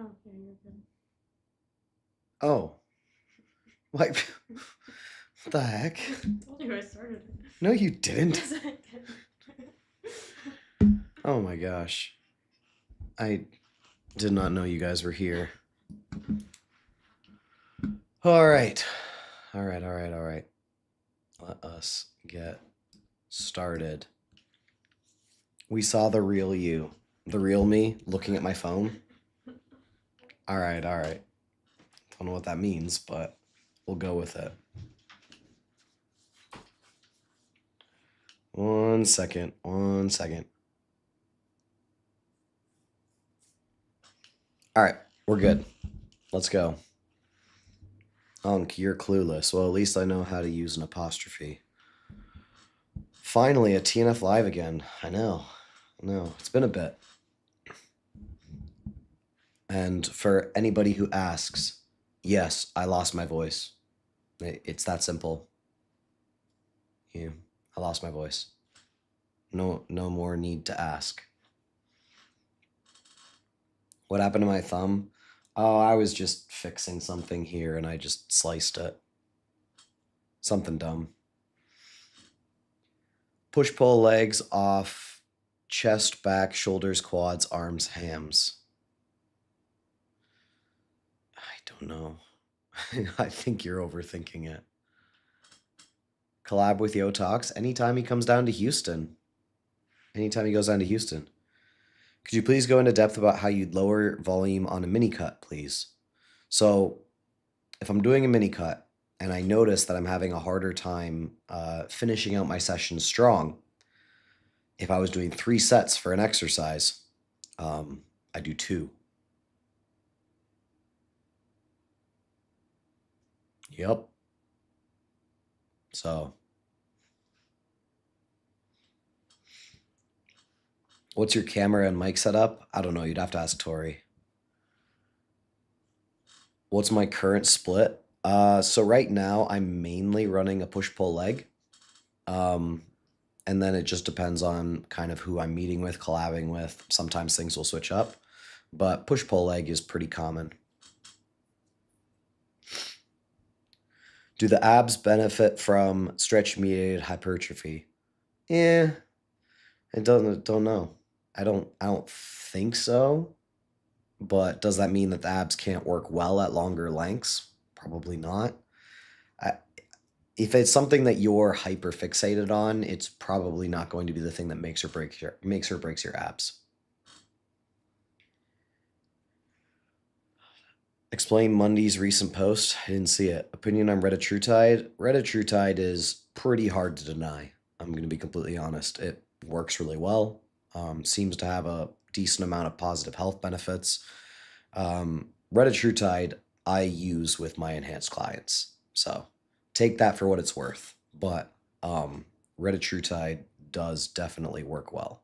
Oh, yeah, you're good. Oh. What the heck? I told you I started it. No, you didn't. Yes, I did. Oh my gosh. I did not know you guys were here. All right. All right, all right, all right. Let us get started. We saw the real you, the real me looking at my phone. All right, all right. Don't know what that means, but we'll go with it. 1 second, 1 second. All right, we're good. Let's go. Unk, you're clueless. Well, at least I know how to use an apostrophe. Finally, a TNF live again. I know. It's been a bit. And for anybody who asks, yes, I lost my voice. It's that simple. Yeah, I lost my voice. No more need to ask. What happened to my thumb? Oh, I was just fixing something here and I just sliced it. Something dumb. Push-pull legs off chest, back, shoulders, quads, arms, hams. I don't know. I think you're overthinking it. Collab with Yotox anytime he comes down to Houston. Anytime he goes down to Houston. Could you please go into depth about how you'd lower volume on a mini cut, please? So if I'm doing a mini cut and I notice that I'm having a harder time finishing out my session strong, if I was doing 3 sets for an exercise, I do 2. Yep. So what's your camera and mic setup? I don't know. You'd have to ask Tori. What's my current split? So right now I'm mainly running a push-pull leg. And then it just depends on kind of who I'm meeting with, collabing with. Sometimes things will switch up, but push-pull leg is pretty common. Do the abs benefit from stretch-mediated hypertrophy? I don't know. I don't think so. But does that mean that the abs can't work well at longer lengths? Probably not. If it's something that you're hyper fixated on, it's probably not going to be the thing that makes or breaks your abs. Explain Mundy's recent post. I didn't see it. Opinion on retatrutide. Retatrutide is pretty hard to deny. I'm going to be completely honest. It works really well. Seems to have a decent amount of positive health benefits. Retatrutide I use with my enhanced clients. So take that for what it's worth. But retatrutide does definitely work well.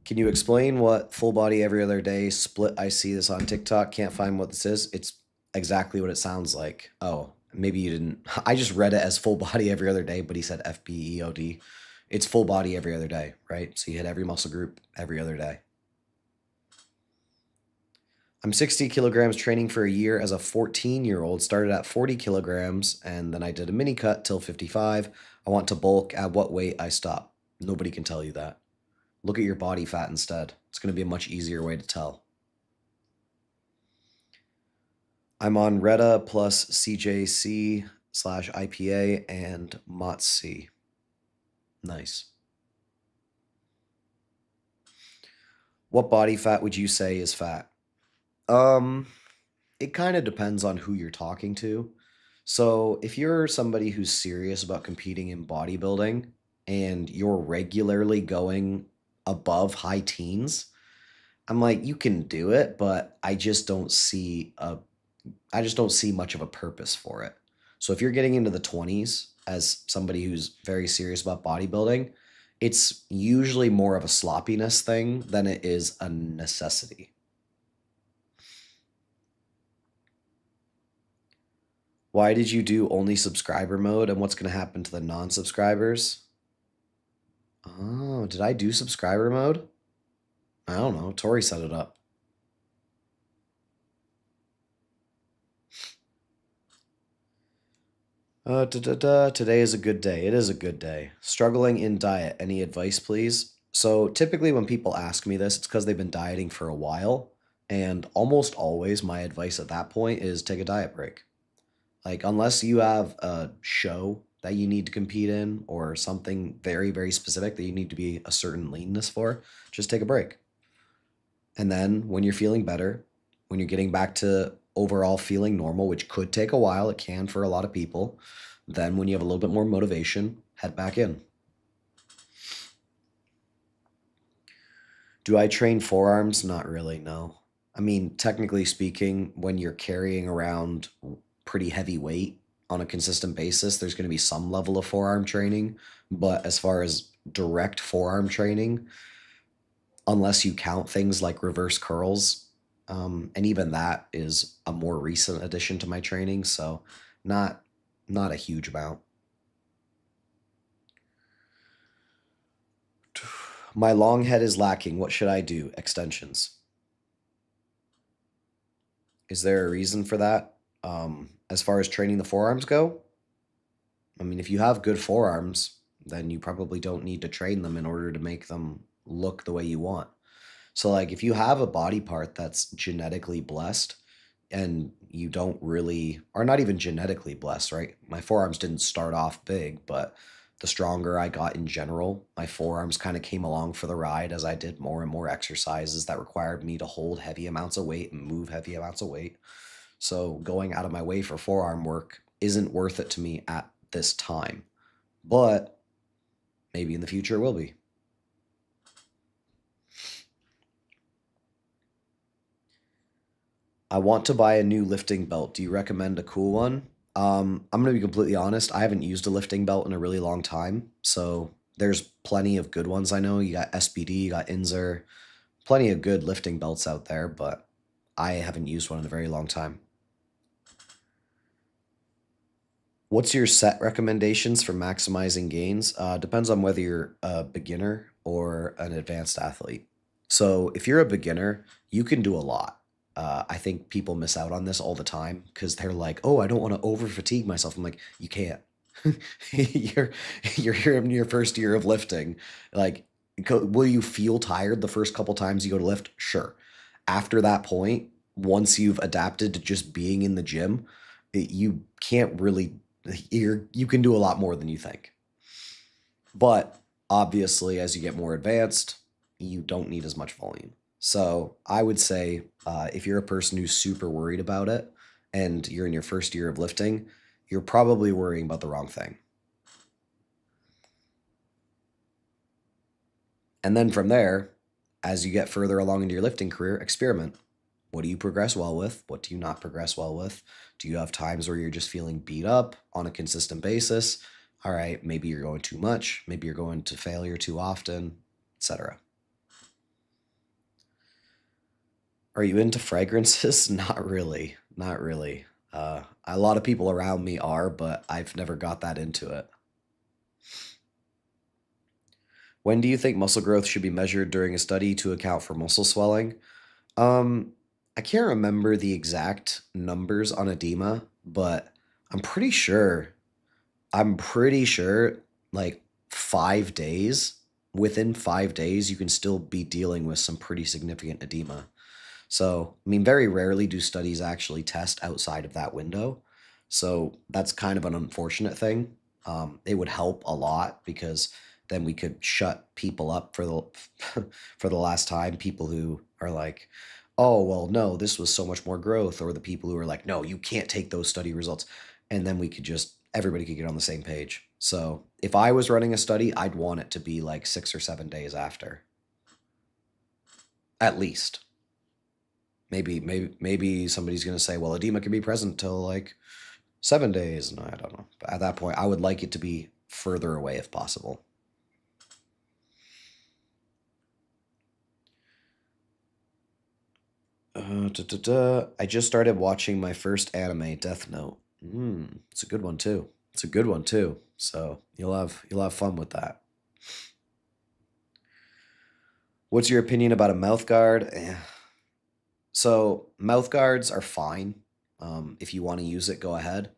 Can you explain what full body every other day split? I see this on TikTok. Can't find what this is. It's exactly what it sounds like. Oh, maybe you didn't. I just read it as full body every other day, but he said FBEOD. It's full body every other day, right? So you hit every muscle group every other day. I'm 60 kilograms training for a year as a 14-year-old. Started at 40 kilograms, and then I did a mini cut till 55. I want to bulk. At what weight I stop? Nobody can tell you that. Look at your body fat instead. It's going to be a much easier way to tell. I'm on Reta plus CJC/IPA and MOTS-C. Nice. What body fat would you say is fat? It kind of depends on who you're talking to. So if you're somebody who's serious about competing in bodybuilding and you're regularly going above high teens, I'm like, you can do it, but I just don't see much of a purpose for it. So if you're getting into the 20s as somebody who's very serious about bodybuilding, it's usually more of a sloppiness thing than it is a necessity. Why did you do only subscriber mode, and what's going to happen to the non-subscribers? Oh, Did I do subscriber mode? I don't know. Tori set it up. Today is a good day. It is a good day. Struggling in diet. Any advice, please? So typically when people ask me this, it's because they've been dieting for a while. And almost always my advice at that point is take a diet break. Like, unless you have a show that you need to compete in or something very, very specific that you need to be a certain leanness for, just take a break. And then when you're feeling better, when you're getting back to overall feeling normal, which could take a while, it can for a lot of people, then when you have a little bit more motivation, head back in. Do I train forearms? Not really, no. I mean, technically speaking, when you're carrying around pretty heavy weight on a consistent basis, there's going to be some level of forearm training. But as far as direct forearm training, unless you count things like reverse curls, and even that is a more recent addition to my training, so not a huge amount. My long head is lacking. What should I do? Extensions. Is there a reason for that? As far as training the forearms go, I mean, if you have good forearms, then you probably don't need to train them in order to make them look the way you want. So, like, if you have a body part that's genetically blessed and you don't really, or not even genetically blessed, right? My forearms didn't start off big, but the stronger I got in general, my forearms kind of came along for the ride as I did more and more exercises that required me to hold heavy amounts of weight and move heavy amounts of weight. So going out of my way for forearm work isn't worth it to me at this time, but maybe in the future it will be. I want to buy a new lifting belt. Do you recommend a cool one? I'm going to be completely honest. I haven't used a lifting belt in a really long time. So there's plenty of good ones I know. You got SBD, you got Inzer, plenty of good lifting belts out there, but I haven't used one in a very long time. What's your set recommendations for maximizing gains? Depends on whether you're a beginner or an advanced athlete. So if you're a beginner, you can do a lot. I think people miss out on this all the time because they're like, "Oh, I don't want to over fatigue myself." I'm like, "You can't. you're you're here in your first year of lifting. Like, will you feel tired the first couple times you go to lift? Sure. After that point, once you've adapted to just being in the gym, you can't really. You can do a lot more than you think. But obviously, as you get more advanced, you don't need as much volume. So I would say if you're a person who's super worried about it and you're in your first year of lifting, you're probably worrying about the wrong thing. And then from there, as you get further along into your lifting career, experiment. What do you progress well with? What do you not progress well with? Do you have times where you're just feeling beat up on a consistent basis? All right, maybe you're going too much. Maybe you're going to failure too often, etc. Are you into fragrances? Not really. Not really. A lot of people around me are, but I've never got that into it. When do you think muscle growth should be measured during a study to account for muscle swelling? Um, I can't remember the exact numbers on edema, but I'm pretty sure, I'm pretty sure like 5 days, within 5 days, you can still be dealing with some pretty significant edema. So, I mean, very rarely do studies actually test outside of that window. So that's kind of an unfortunate thing. It would help a lot because then we could shut people up for the for the last time. People who are like, "Oh, well, no, this was so much more growth," or the people who are like, "No, you can't take those study results," and then we could just everybody could get on the same page. So if I was running a study, I'd want it to be like 6 or 7 days after, at least. Maybe somebody's gonna say, well, edema can be present till like 7 days. No, I don't know. But at that point, I would like it to be further away if possible. I just started watching my first anime, Death Note. It's a good one too. It's a good one too. So you'll have fun with that. What's your opinion about a mouth guard? So mouth guards are fine. If you want to use it, go ahead.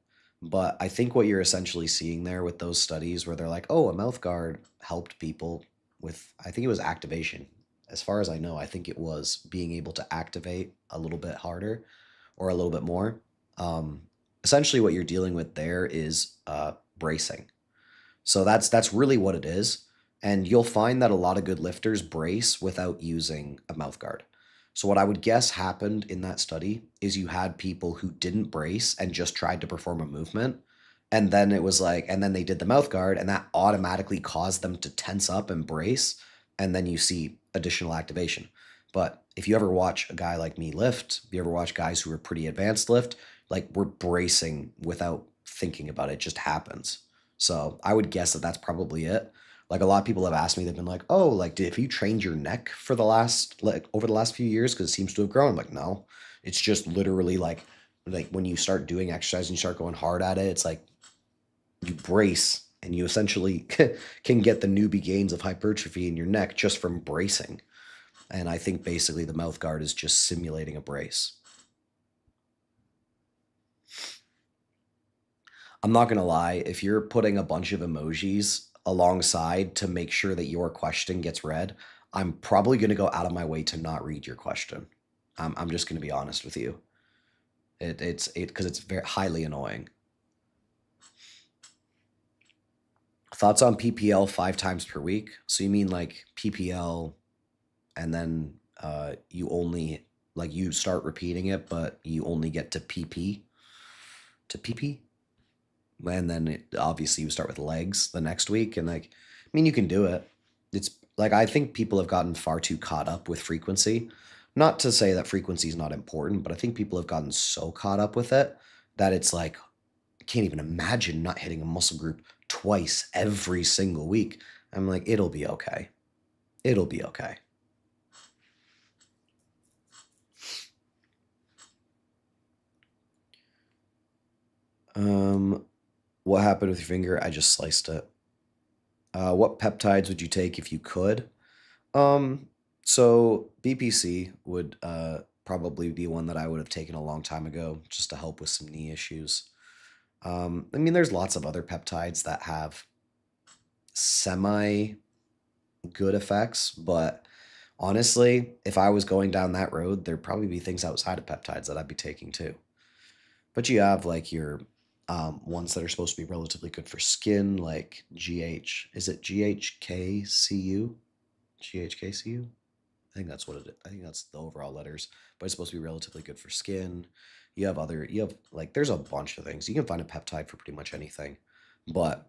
But I think what you're essentially seeing there with those studies where they're like, oh, a mouth guard helped people with, I think it was activation. As far as I know, I think it was being able to activate a little bit harder or a little bit more. Um, Essentially, what you're dealing with there is bracing. So that's really what it is. And you'll find that a lot of good lifters brace without using a mouth guard. So what I would guess happened in that study is you had people who didn't brace and just tried to perform a movement. And then it was like, and then they did the mouth guard, and that automatically caused them to tense up and brace. And then you see additional activation. But if you ever watch a guy like me lift, if you ever watch guys who are pretty advanced lift, like we're bracing without thinking about it, it just happens. So I would guess that that's probably it. Like a lot of people have asked me, they've been like, "Oh, like, if you trained your neck for the last like over the last few years because it seems to have grown?" I'm like, no, it's just literally like when you start doing exercise and you start going hard at it, it's like you brace and you essentially can get the newbie gains of hypertrophy in your neck just from bracing. And I think basically the mouth guard is just simulating a brace. I'm not gonna lie, if you're putting a bunch of emojis alongside to make sure that your question gets read, I'm probably gonna go out of my way to not read your question. I'm just gonna be honest with you. It's because it's very highly annoying. Thoughts on PPL 5 times per week? So you mean like PPL and then you only like you start repeating it, but you only get to PP? And then obviously you start with legs the next week, and like I mean you can do it. It's like I think people have gotten far too caught up with frequency. Not to say that frequency is not important, but I think people have gotten so caught up with it that it's like I can't even imagine not hitting a muscle group twice every single week. I'm like, it'll be okay. It'll be okay. What happened with your finger? I just sliced it. What peptides would you take if you could? Um, so BPC would probably be one that I would have taken a long time ago just to help with some knee issues. I mean, there's lots of other peptides that have semi good effects, but honestly, if I was going down that road, there'd probably be things outside of peptides that I'd be taking too. But you have like your ones that are supposed to be relatively good for skin, like GH. Is it GHKCU? GHKCU? I think that's what it is. I think that's the overall letters, but it's supposed to be relatively good for skin. You have like, there's a bunch of things. You can find a peptide for pretty much anything. But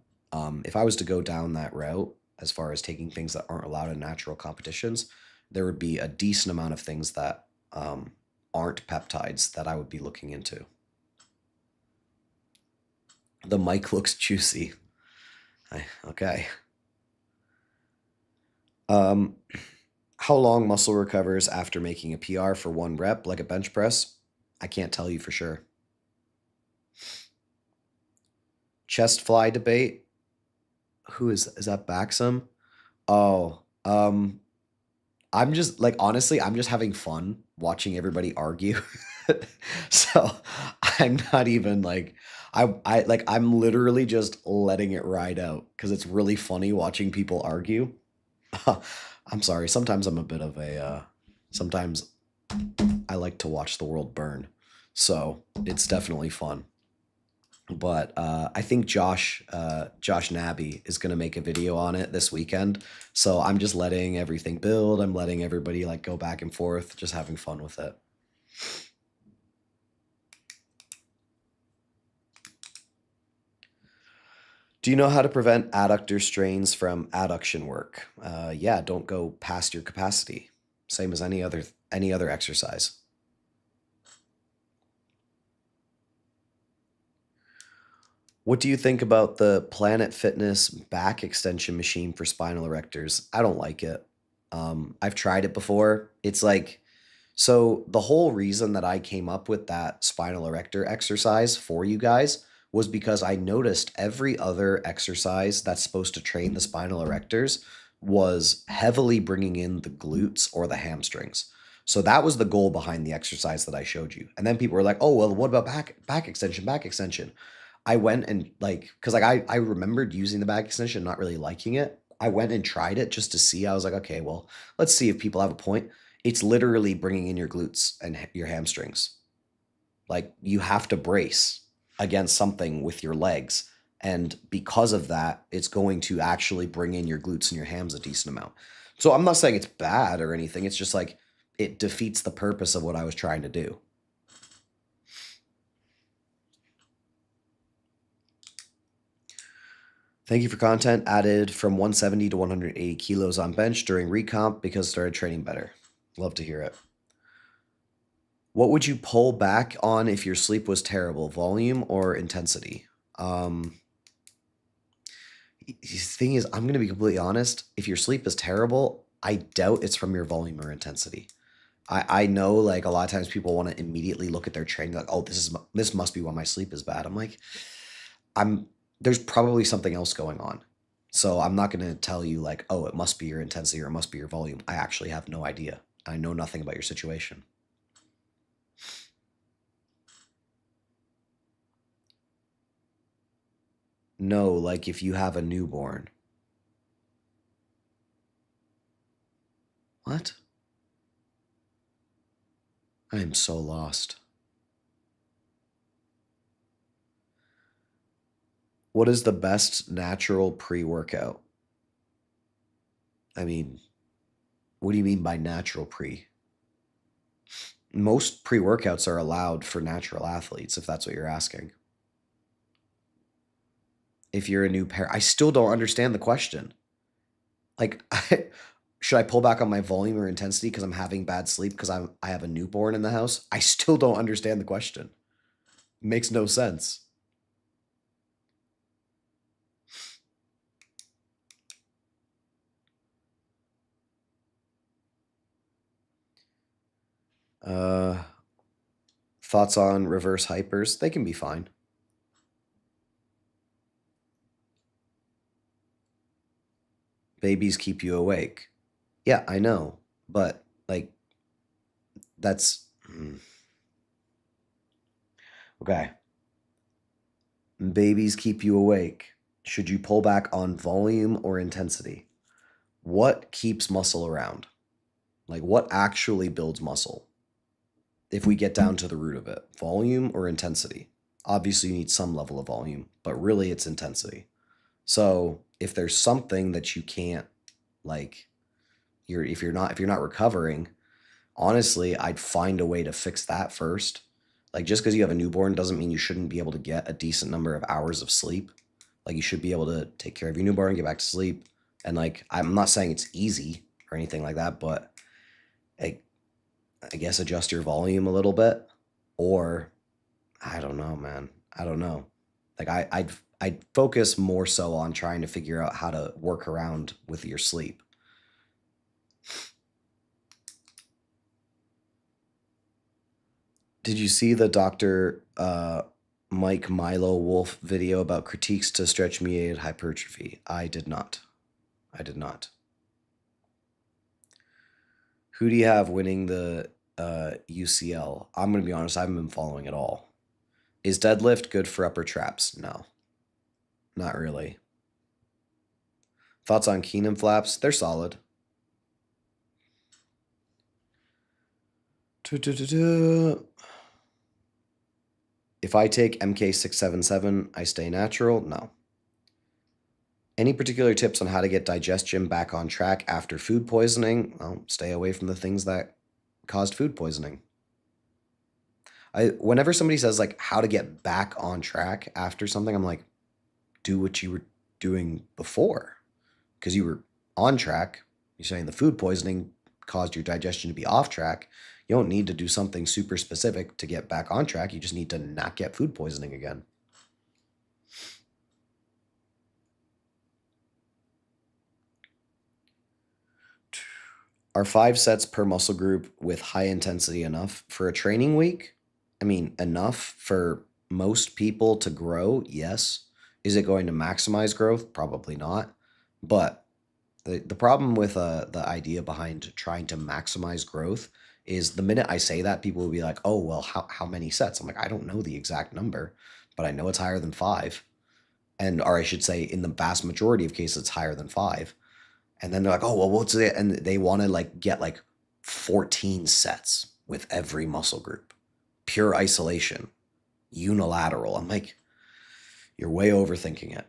if I was to go down that route, as far as taking things that aren't allowed in natural competitions, there would be a decent amount of things that aren't peptides that I would be looking into. The mic looks juicy. Okay. Um, how long muscle recovers after making a PR for 1 rep, like a bench press? I can't tell you for sure. Chest fly debate. Who is that? Baxum? Oh, I'm just like honestly, I'm just having fun watching everybody argue. So I'm not even like I like I'm literally just letting it ride out because it's really funny watching people argue. I'm sorry. Sometimes I'm a bit of a sometimes I like to watch the world burn. So it's definitely fun. But I think Josh Nabby is gonna make a video on it this weekend. So I'm just letting everything build. I'm letting everybody like go back and forth, just having fun with it. Do you know how to prevent adductor strains from adduction work? Yeah, don't go past your capacity. Same as any other exercise. What do you think about the Planet Fitness back extension machine for spinal erectors? I don't like it. I've tried it before. It's like, so the whole reason that I came up with that spinal erector exercise for you guys was because I noticed every other exercise that's supposed to train the spinal erectors was heavily bringing in the glutes or the hamstrings. So that was the goal behind the exercise that I showed you. And then people were like, "Oh, well, what about back extension, back extension?" I went and cuz I remembered using the back extension, not really liking it. I went and tried it just to see. I was like, "Okay, well, let's see if people have a point." It's literally bringing in your glutes and your hamstrings. Like you have to brace against something with your legs. And because of that, it's going to actually bring in your glutes and your hams a decent amount. So I'm not saying it's bad or anything. It's just like it defeats the purpose of what I was trying to do. Thank you for content. Added from 170 to 180 kilos on bench during recomp because started training better. Love to hear it. What would you pull back on if your sleep was terrible, volume or intensity? The thing is, I'm going to be completely honest. If your sleep is terrible, I doubt it's from your volume or intensity. I know like a lot of times people want to immediately look at their training like, oh, this must be why my sleep is bad. I'm like, there's probably something else going on. So I'm not going to tell you like, oh, it must be your intensity or it must be your volume. I actually have no idea. I know nothing about your situation. No, like if you have a newborn. What? I am so lost. What is the best natural pre-workout? I mean, what do you mean by natural pre? Most pre-workouts are allowed for natural athletes, if that's what you're asking. If you're a new parent, I still don't understand the question. Like, should I pull back on my volume or intensity because I'm having bad sleep because I have a newborn in the house? I still don't understand the question. It makes no sense. Thoughts on reverse hypers? They can be fine. Babies keep you awake. Yeah, I know, but like that's okay. Babies keep you awake. Should you pull back on volume or intensity? What keeps muscle around? Like what actually builds muscle? If we get down to the root of it, volume or intensity? Obviously, you need some level of volume, but really it's intensity. So if there's something that you can't like, if you're not recovering, honestly, I'd find a way to fix that first. Like just because you have a newborn doesn't mean you shouldn't be able to get a decent number of hours of sleep. Like you should be able to take care of your newborn, get back to sleep. And like I'm not saying it's easy or anything like that, but I guess adjust your volume a little bit. Or I don't know, man. I don't know. Like I'd focus more so on trying to figure out how to work around with your sleep. Did you see the Dr. Mike Milo Wolf video about critiques to stretch mediated hypertrophy? I did not. I did not. Who do you have winning the UCL? I'm going to be honest, I haven't been following it all. Is deadlift good for upper traps? No. Not really. Thoughts on Keenan flaps? They're solid. If I take MK677, I stay natural? No. Any particular tips on how to get digestion back on track after food poisoning? Well, stay away from the things that caused food poisoning. Whenever somebody says like how to get back on track after something, I'm like, do what you were doing before. Because you were on track. You're saying the food poisoning caused your digestion to be off track. You don't need to do something super specific to get back on track. You just need to not get food poisoning again. Are 5 sets per muscle group with high intensity enough for a training week? I mean, enough for most people to grow? Yes. Is it going to maximize growth? Probably not. But The problem with the idea behind trying to maximize growth is the minute I say that, people will be like, oh, well, how many sets? I'm like, I don't know the exact number, but I know it's higher than five. And, or I should say, in the vast majority of cases, it's higher than five. And then they're like, oh, well, what's it? And they want to like get like 14 sets with every muscle group, pure isolation, unilateral. I'm like, you're way overthinking it.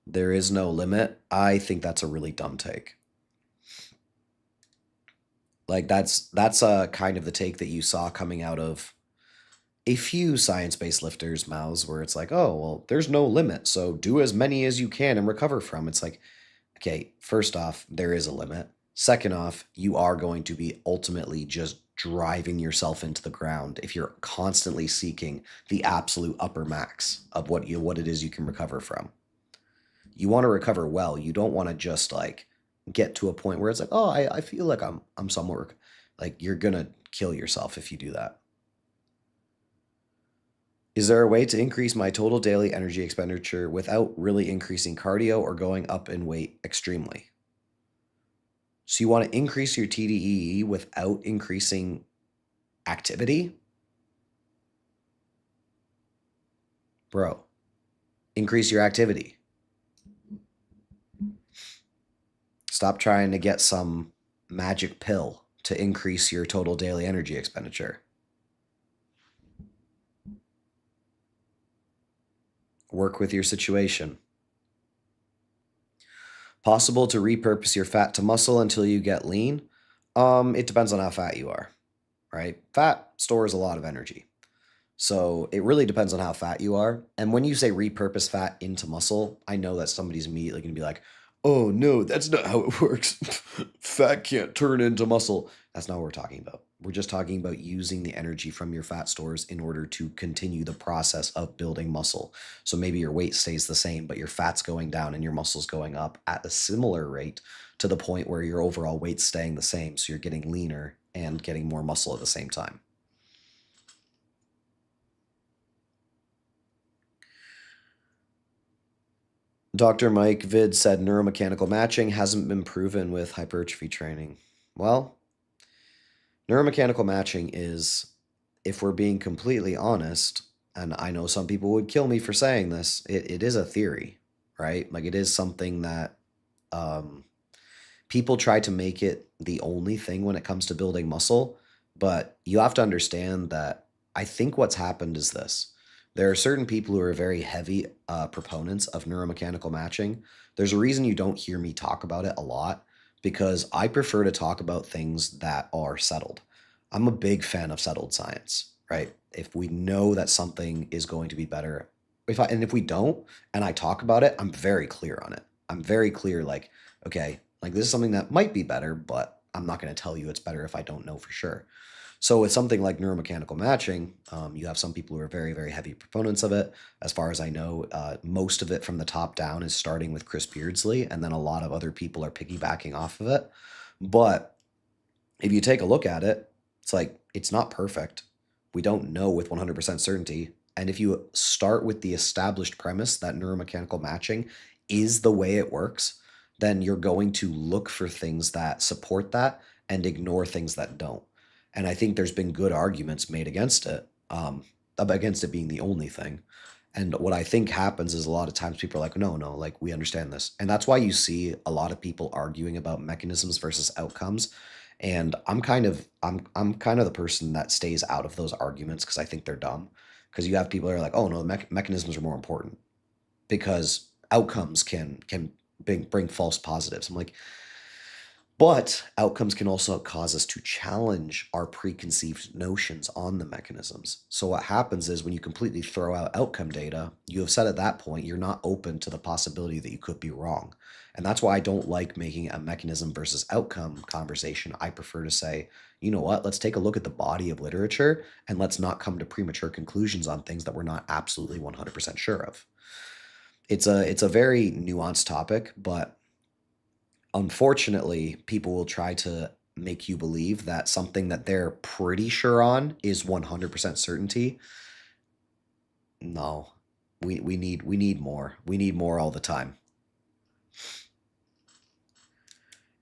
There is no limit. I think that's a really dumb take. Like that's kind of the take that you saw coming out of a few science-based lifters' mouths, where it's like, oh, well, there's no limit, so do as many as you can and recover from. It's like, okay, first off, there is a limit. Second off, you are going to be ultimately just driving yourself into the ground if you're constantly seeking the absolute upper max of what it is you can recover from. You want to recover well. You don't want to just like get to a point where it's like, oh, I feel like I'm somewhere. Like, you're gonna kill yourself if you do that. Is there a way to increase my total daily energy expenditure without really increasing cardio or going up in weight extremely? So you want to increase your TDEE without increasing activity? Bro, increase your activity. Stop trying to get some magic pill to increase your total daily energy expenditure. Work with your situation. Possible to repurpose your fat to muscle until you get lean? It depends on how fat you are, right? Fat stores a lot of energy. So it really depends on how fat you are. And when you say repurpose fat into muscle, I know that somebody's immediately going to be like, oh, no, that's not how it works. Fat can't turn into muscle. That's not what we're talking about. We're just talking about using the energy from your fat stores in order to continue the process of building muscle. So maybe your weight stays the same, but your fat's going down and your muscle's going up at a similar rate, to the point where your overall weight's staying the same. So you're getting leaner and getting more muscle at the same time. Dr. Mike Vid said neuromechanical matching hasn't been proven with hypertrophy training. Well, neuromechanical matching is, if we're being completely honest, and I know some people would kill me for saying this, it is a theory, right? Like, it is something that people try to make it the only thing when it comes to building muscle, but you have to understand that I think what's happened is this. There are certain people who are very heavy proponents of neuromechanical matching. There's a reason you don't hear me talk about it a lot, because I prefer to talk about things that are settled. I'm a big fan of settled science, right? If we know that something is going to be better, if we don't, and I talk about it, I'm very clear on it. I'm very clear, like, okay, like, this is something that might be better, but I'm not going to tell you it's better if I don't know for sure. So with something like neuromechanical matching, you have some people who are very, very heavy proponents of it. As far as I know, most of it from the top down is starting with Chris Beardsley, and then a lot of other people are piggybacking off of it. But if you take a look at it, it's like, it's not perfect. We don't know with 100% certainty. And if you start with the established premise that neuromechanical matching is the way it works, then you're going to look for things that support that and ignore things that don't. And I think there's been good arguments made against it being the only thing. And what I think happens is, a lot of times people are like, no, like, we understand this. And that's why you see a lot of people arguing about mechanisms versus outcomes. And I'm kind of the person that stays out of those arguments, because I think they're dumb. Because you have people that are like, oh no, mechanisms are more important because outcomes can bring false positives. I'm like, but outcomes can also cause us to challenge our preconceived notions on the mechanisms. So what happens is, when you completely throw out outcome data, you have said at that point, you're not open to the possibility that you could be wrong. And that's why I don't like making a mechanism versus outcome conversation. I prefer to say, you know what, let's take a look at the body of literature, and let's not come to premature conclusions on things that we're not absolutely 100% sure of. It's a very nuanced topic, but unfortunately, people will try to make you believe that something that they're pretty sure on is 100% certainty. No. We need more. We need more all the time.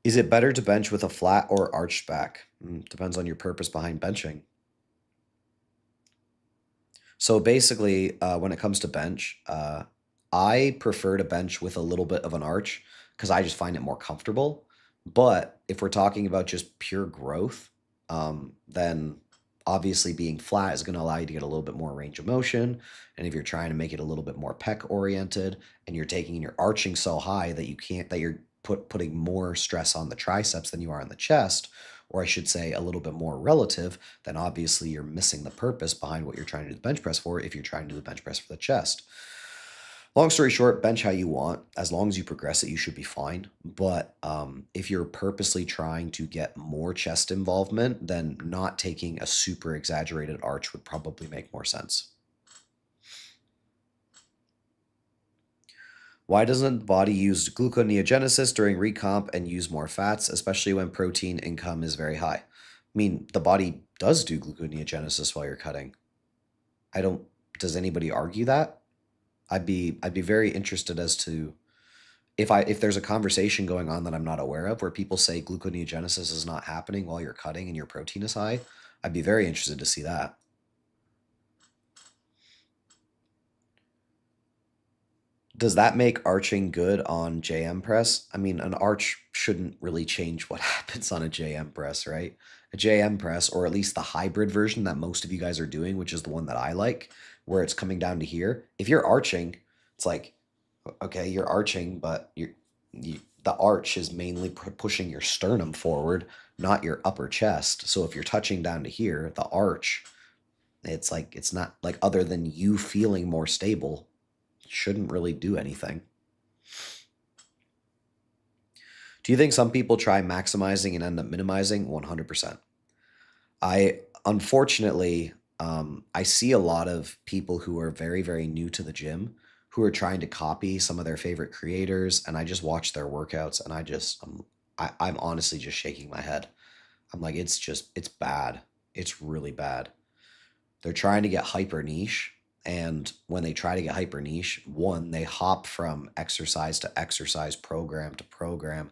Is it better to bench with a flat or arched back? Depends on your purpose behind benching. So basically, when it comes to bench, I prefer to bench with a little bit of an arch because I just find it more comfortable. But if we're talking about just pure growth, then obviously being flat is going to allow you to get a little bit more range of motion. And if you're trying to make it a little bit more pec oriented and you're taking and you're arching so high that you can't, that you're putting more stress on the triceps than you are on the chest, or I should say a little bit more relative, then obviously you're missing the purpose behind what you're trying to do the bench press for if you're trying to do the bench press for the chest. Long story short, bench how you want. As long as you progress it, you should be fine. But if you're purposely trying to get more chest involvement, then not taking a super exaggerated arch would probably make more sense. Why doesn't the body use gluconeogenesis during recomp and use more fats, especially when protein income is very high? I mean, the body does do gluconeogenesis while you're cutting. Does anybody argue that? I'd be very interested as to if there's a conversation going on that I'm not aware of where people say gluconeogenesis is not happening while you're cutting and your protein is high. I'd be very interested to see that. Does that make arching good on JM press? I mean, an arch shouldn't really change what happens on a JM press, right? A JM press, or at least the hybrid version that most of you guys are doing, which is the one that I like, where it's coming down to here. If you're arching, it's like, okay, you're arching, but the arch is mainly pushing your sternum forward, not your upper chest. So if you're touching down to here, the arch, it's like, it's not like, other than you feeling more stable, shouldn't really do anything. Do you think some people try maximizing and end up minimizing? 100%. Unfortunately, I see a lot of people who are very, very new to the gym who are trying to copy some of their favorite creators, and I just watch their workouts, and I'm honestly just shaking my head. I'm like, it's bad. It's really bad. They're trying to get hyper niche, and when they try to get hyper niche, one, they hop from exercise to exercise, program to program,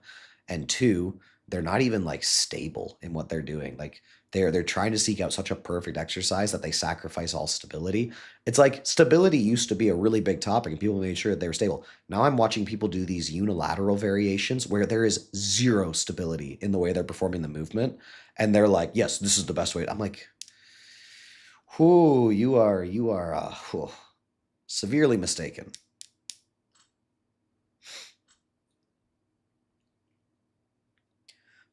and two, they're not even like stable in what they're doing. Like they're trying to seek out such a perfect exercise that they sacrifice all stability. It's like stability used to be a really big topic and people made sure that they were stable. Now I'm watching people do these unilateral variations where there is zero stability in the way they're performing the movement, and they're like, yes, this is the best way. I'm like, whoo, you are severely mistaken.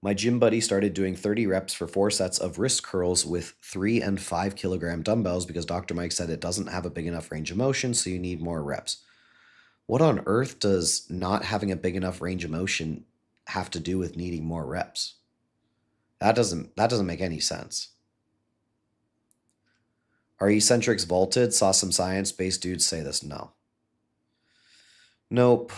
My gym buddy started doing 30 reps for 4 sets of wrist curls with 3 and 5 kilogram dumbbells because Dr. Mike said it doesn't have a big enough range of motion, so you need more reps. What on earth does not having a big enough range of motion have to do with needing more reps? That doesn't make any sense. Are eccentrics vaulted? Saw some science-based dudes say this. No. Nope.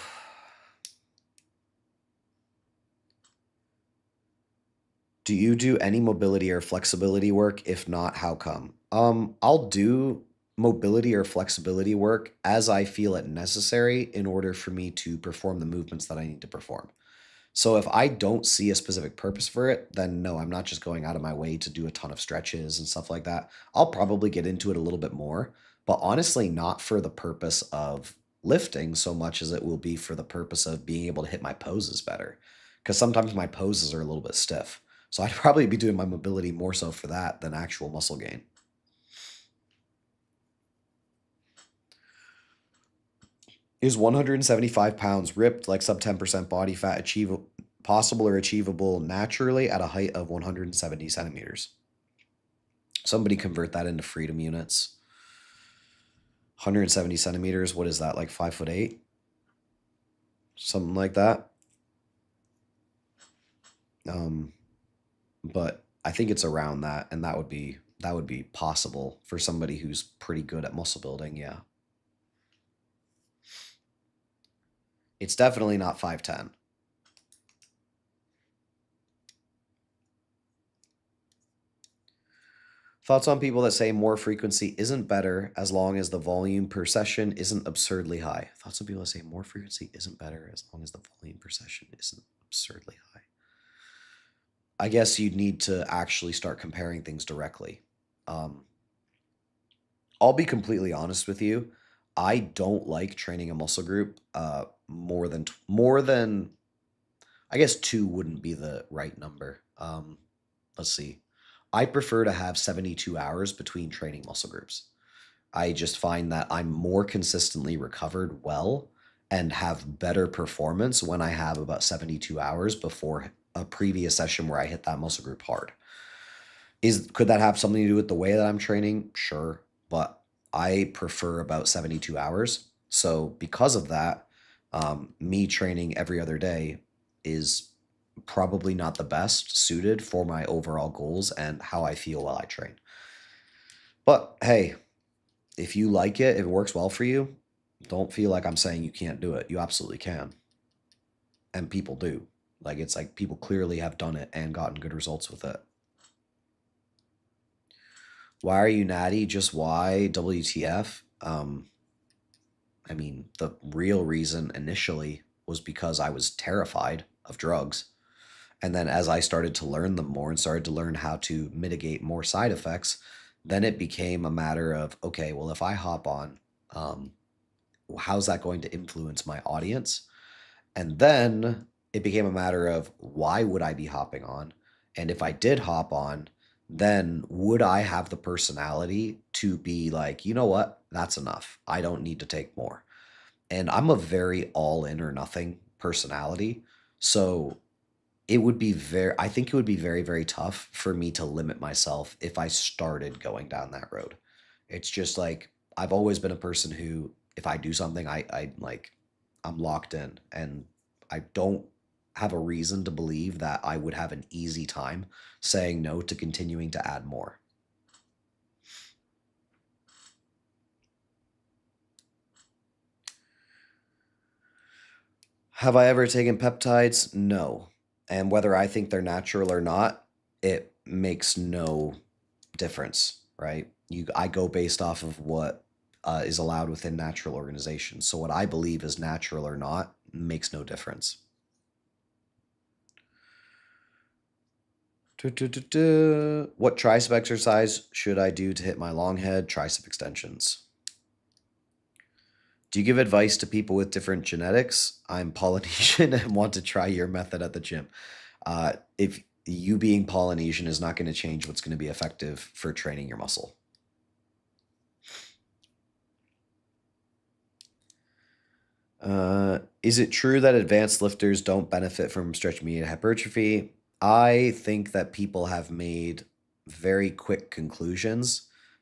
Do you do any mobility or flexibility work? If not, how come? I'll do mobility or flexibility work as I feel it necessary in order for me to perform the movements that I need to perform. So if I don't see a specific purpose for it, then no, I'm not just going out of my way to do a ton of stretches and stuff like that. I'll probably get into it a little bit more, but honestly, not for the purpose of lifting so much as it will be for the purpose of being able to hit my poses better. Because sometimes my poses are a little bit stiff. So I'd probably be doing my mobility more so for that than actual muscle gain. Is 175 pounds ripped, like sub 10% body fat, possible or achievable naturally at a height of 170 centimeters? Somebody convert that into freedom units. 170 centimeters, what is that, like 5'8"? Something like that. But I think it's around that, and that would be possible for somebody who's pretty good at muscle building, yeah. It's definitely not 5'10". Thoughts on people that say more frequency isn't better as long as the volume per session isn't absurdly high. Thoughts on people that say more frequency isn't better as long as the volume per session isn't absurdly high. I guess you'd need to actually start comparing things directly. I'll be completely honest with you. I don't like training a muscle group more than I guess 2 wouldn't be the right number. Let's see. I prefer to have 72 hours between training muscle groups. I just find that I'm more consistently recovered well and have better performance when I have about 72 hours before a previous session where I hit that muscle group hard. Could that have something to do with the way that I'm training? Sure, but I prefer about 72 hours. So because of that, me training every other day is probably not the best suited for my overall goals and how I feel while I train. But hey, if you like it, if it works well for you, don't feel like I'm saying you can't do it. You absolutely can. And people do. Like, it's like people clearly have done it and gotten good results with it. Why are you natty? Just why? WTF? I mean, the real reason initially was because I was terrified of drugs. And then as I started to learn them more and started to learn how to mitigate more side effects, then it became a matter of, okay, well, if I hop on, how's that going to influence my audience? And then it became a matter of, why would I be hopping on? And if I did hop on, then would I have the personality to be like, you know what, that's enough. I don't need to take more. And I'm a very all in or nothing personality. So I think it would be very, very tough for me to limit myself if I started going down that road. It's just like, I've always been a person who, if I do something, I'm locked in, and I don't have a reason to believe that I would have an easy time saying no to continuing to add more. Have I ever taken peptides? No. And whether I think they're natural or not, it makes no difference, right? I go based off of what is allowed within natural organizations. So what I believe is natural or not makes no difference. What tricep exercise should I do to hit my long head tricep extensions? Do you give advice to people with different genetics? I'm Polynesian and want to try your method at the gym. If you being Polynesian is not going to change what's going to be effective for training your muscle. Is it true that advanced lifters don't benefit from stretch-mediated hypertrophy? I think that people have made very quick conclusions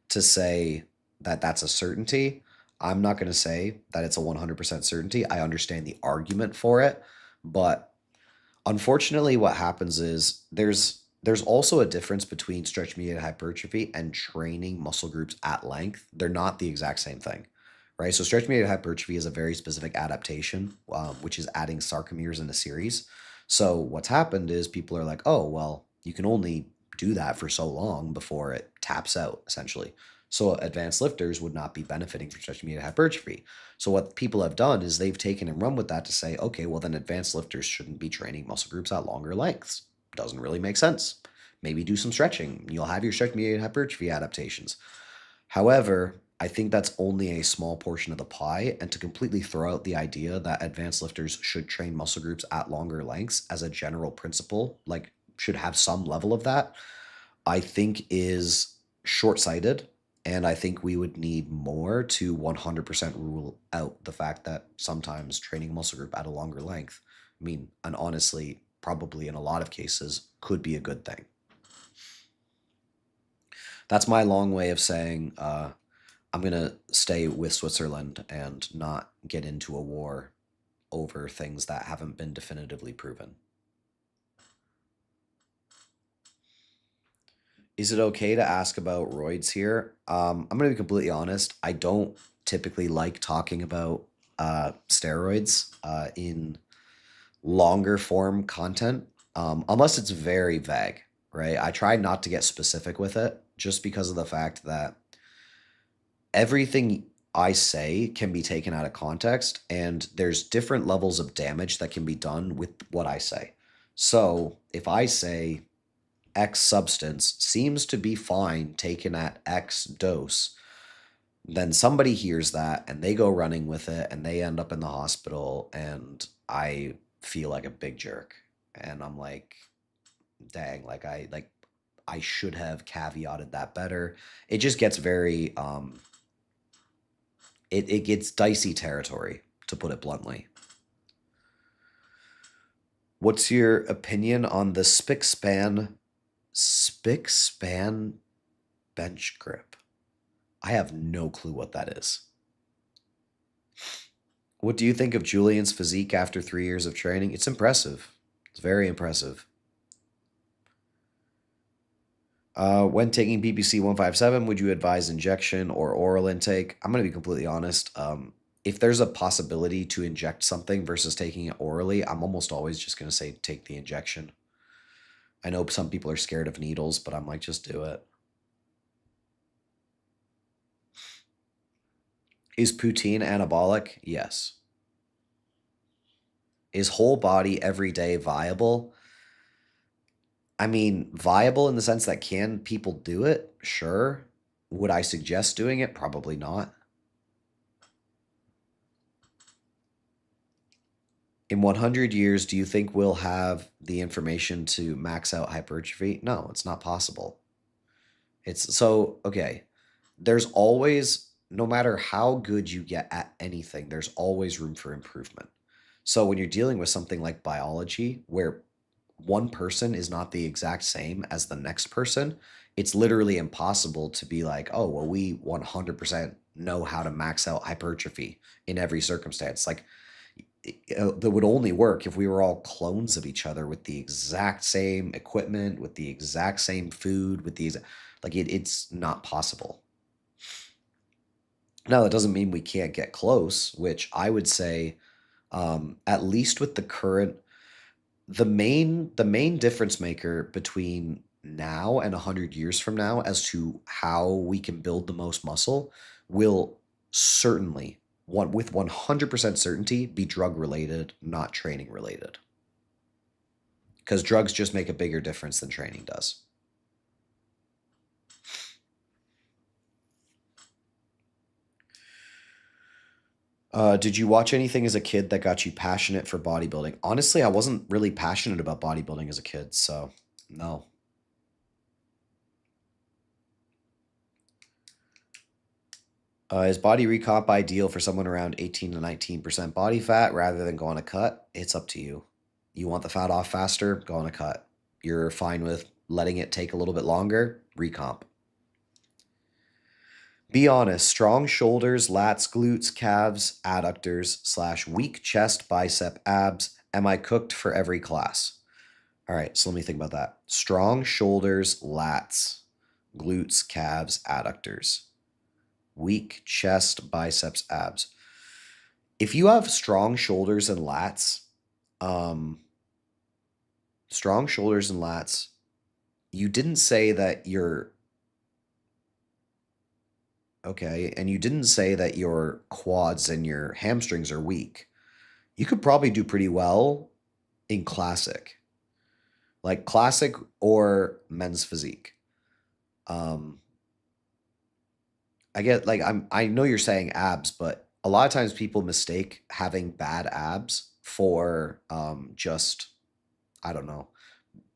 to say that that's a certainty. I'm not going to say that it's a 100% certainty. I understand the argument for it, but unfortunately what happens is there's also a difference between stretch-mediated hypertrophy and training muscle groups at length. They're not the exact same thing, right? So stretch-mediated hypertrophy is a very specific adaptation, which is adding sarcomeres in a series. So what's happened is people are like, oh, well, you can only do that for so long before it taps out, essentially. So advanced lifters would not be benefiting from stretch-mediated hypertrophy. So what people have done is they've taken and run with that to say, okay, well, then advanced lifters shouldn't be training muscle groups at longer lengths. Doesn't really make sense. Maybe do some stretching. You'll have your stretch-mediated hypertrophy adaptations. However, I think that's only a small portion of the pie, and to completely throw out the idea that advanced lifters should train muscle groups at longer lengths as a general principle, like should have some level of that, I think is short-sighted. And I think we would need more to 100% rule out the fact that sometimes training muscle group at a longer length, I mean, and honestly, probably in a lot of cases, could be a good thing. That's my long way of saying I'm going to stay with Switzerland and not get into a war over things that haven't been definitively proven. Is it okay to ask about roids here? I'm going to be completely honest. I don't typically like talking about steroids in longer form content, unless it's very vague, right? I try not to get specific with it. just because of the fact that everything I say can be taken out of context, and there's different levels of damage that can be done with what I say. So if I say X substance seems to be fine taken at X dose, then somebody hears that and they go running with it and they end up in the hospital, and I feel like a big jerk. And I'm like, dang, I should have caveated that better. It just gets very it gets dicey territory, to put it bluntly. What's your opinion on the spick span bench grip? I have no clue what that is. What do you think of Julian's physique after 3 years of training? It's impressive. It's very impressive. When taking PPC 157, would you advise injection or oral intake? I'm going to be completely honest. If there's a possibility to inject something versus taking it orally, I'm almost always just going to say take the injection. I know some people are scared of needles, but I'm like, just do it. Is poutine anabolic? Yes. Is whole body every day viable? I mean, viable in the sense that can people do it? Sure. Would I suggest doing it? Probably not. In 100 years, do you think we'll have the information to max out hypertrophy? No, it's not possible. It's so, okay. There's always, no matter how good you get at anything, there's always room for improvement. So when you're dealing with something like biology, where one person is not the exact same as the next person, it's literally impossible to be like, oh, well, we 100% know how to max out hypertrophy in every circumstance. Like, that would only work if we were all clones of each other with the exact same equipment, with the exact same food, with these, like, it's not possible. Now, that doesn't mean we can't get close, which I would say, at least with the current, the main difference maker between now and 100 years from now as to how we can build the most muscle will certainly, with 100% certainty, be drug related, not training related. Because drugs just make a bigger difference than training does. Did you watch anything as a kid that got you passionate for bodybuilding? Honestly, I wasn't really passionate about bodybuilding as a kid, so no. Is body recomp ideal for someone around 18 to 19% body fat rather than go on a cut? It's up to you. You want the fat off faster? Go on a cut. You're fine with letting it take a little bit longer? Recomp. Be honest. Strong shoulders, lats, glutes, calves, adductors / weak chest, bicep, abs. Am I cooked for every class? All right, so let me think about that. Strong shoulders, lats, glutes, calves, adductors. Weak chest, biceps, abs. If you have strong shoulders and lats, you didn't say that you're okay, and you didn't say that your quads and your hamstrings are weak. You could probably do pretty well in classic, like classic or men's physique. I get like I know you're saying abs, but a lot of times people mistake having bad abs for just, I don't know,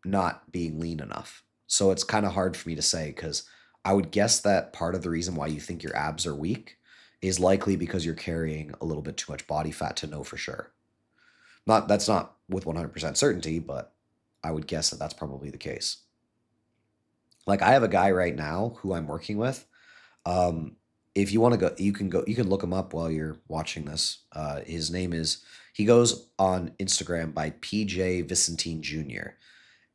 not being lean enough. So it's kind of hard for me to say, because I would guess that part of the reason why you think your abs are weak is likely because you're carrying a little bit too much body fat to know for sure. That's not with 100% certainty, but I would guess that that's probably the case. Like, I have a guy right now who I'm working with. If you want to go, you can look him up while you're watching this. His name is, he goes on Instagram by PJ Vicentine Jr.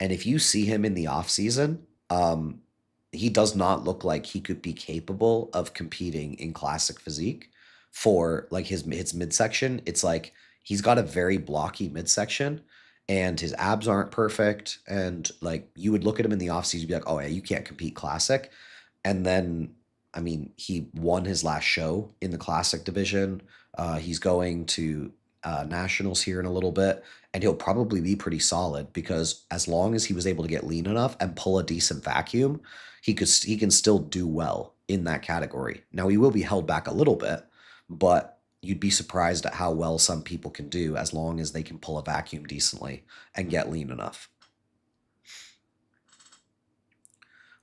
And if you see him in the off season, he does not look like he could be capable of competing in classic physique for like his midsection. It's like he's got a very blocky midsection and his abs aren't perfect. And like, you would look at him in the off season, you'd be like, oh yeah, you can't compete classic. And then, I mean, he won his last show in the classic division. He's going to nationals here in a little bit, and he'll probably be pretty solid because as long as he was able to get lean enough and pull a decent vacuum, he can still do well in that category. Now he will be held back a little bit, but you'd be surprised at how well some people can do as long as they can pull a vacuum decently and get lean enough.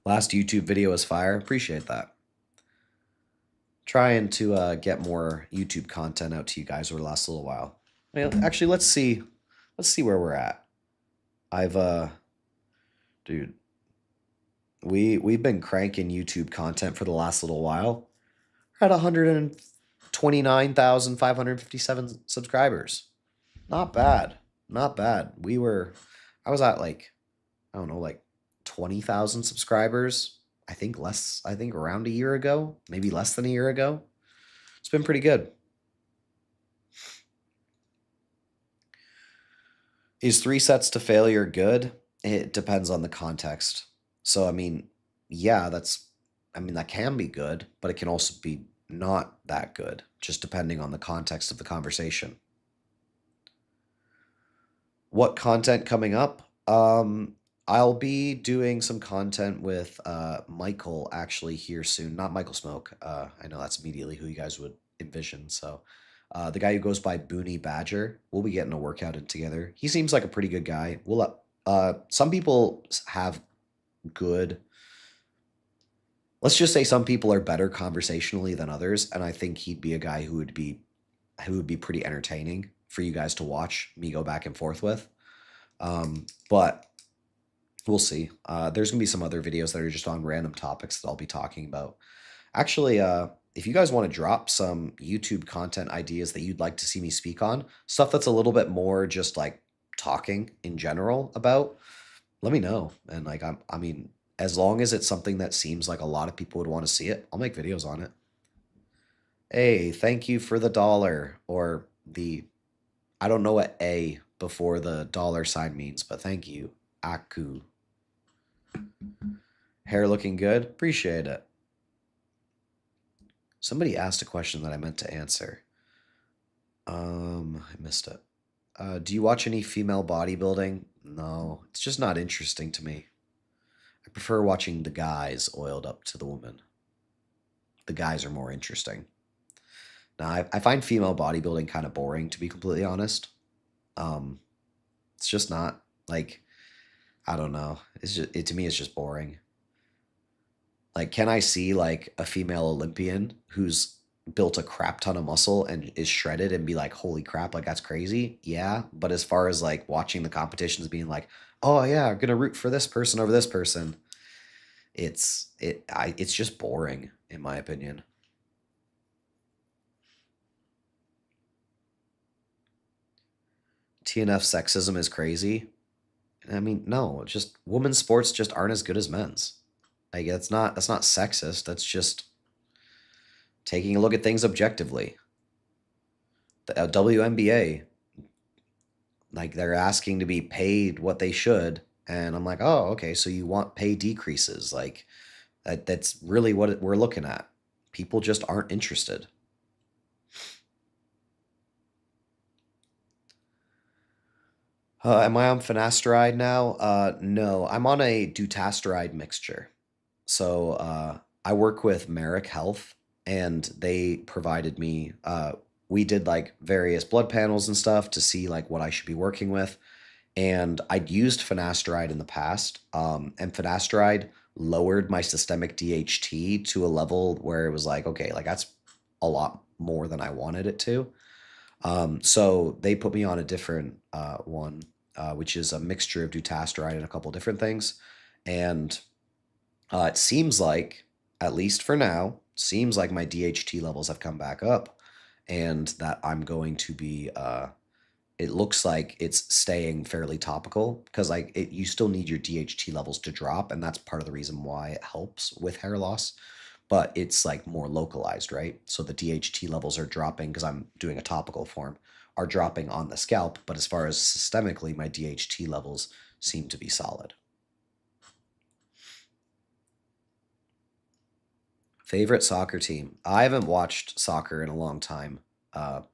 Last YouTube video was fire. Appreciate that. Trying to get more YouTube content out to you guys over the last little while. Well, actually, let's see where we're at. Dude, we've been cranking YouTube content for the last little while. We're at 129,557 subscribers. Not bad. Not bad. I was at like, I don't know, like 20,000 subscribers. I think around a year ago, maybe less than a year ago. It's been pretty good. Is 3 sets to failure good? It depends on the context. So, I mean, yeah, that can be good, but it can also be not that good, just depending on the context of the conversation. What content coming up? I'll be doing some content with Michael actually here soon. Not Michael Smoke. I know that's immediately who you guys would envision. So the guy who goes by Booney Badger, we'll be getting a workout in together. He seems like a pretty good guy. Some people have good. Let's just say some people are better conversationally than others, and I think he'd be a guy who would be pretty entertaining for you guys to watch me go back and forth with. But we'll see. There's gonna be some other videos that are just on random topics that I'll be talking about. Actually, if you guys want to drop some YouTube content ideas that you'd like to see me speak on, stuff that's a little bit more just like talking in general about, let me know. And like, I mean, as long as it's something that seems like a lot of people would want to see it, I'll make videos on it. Hey, thank you for the dollar, or I don't know what A before the dollar sign means, but thank you, Aku. Hair looking good? Appreciate it. Somebody asked a question that I meant to answer. I missed it. Do you watch any female bodybuilding? No, it's just not interesting to me. I prefer watching the guys oiled up to the women. The guys are more interesting. Now, I find female bodybuilding kind of boring, to be completely honest. It's just not, like, I don't know. To me, it's just boring. Like, can I see like a female Olympian who's built a crap ton of muscle and is shredded and be like, holy crap, like that's crazy? Yeah. But as far as like watching the competitions being like, oh yeah, I'm gonna root for this person over this person, it's just boring in my opinion. TNF sexism is crazy. I mean, no, just women's sports just aren't as good as men's. Like that's not sexist. That's just taking a look at things objectively. The WNBA, like they're asking to be paid what they should, and I'm like, oh, okay, so you want pay decreases? Like that's really what we're looking at. People just aren't interested. Am I on finasteride now? No, I'm on a dutasteride mixture. So I work with Merrick Health, and they provided me. We did like various blood panels and stuff to see like what I should be working with, and I'd used finasteride in the past, and finasteride lowered my systemic DHT to a level where it was like, okay, like that's a lot more than I wanted it to. So they put me on a different one, which is a mixture of dutasteride and a couple different things. And it seems like, at least for now, seems like my DHT levels have come back up, and that I'm going to be, it looks like it's staying fairly topical, because like you still need your DHT levels to drop, and that's part of the reason why it helps with hair loss. But it's like more localized, right? So the DHT levels are dropping because I'm doing a topical form, are dropping on the scalp. But as far as systemically, my DHT levels seem to be solid. Favorite soccer team? I haven't watched soccer in a long time,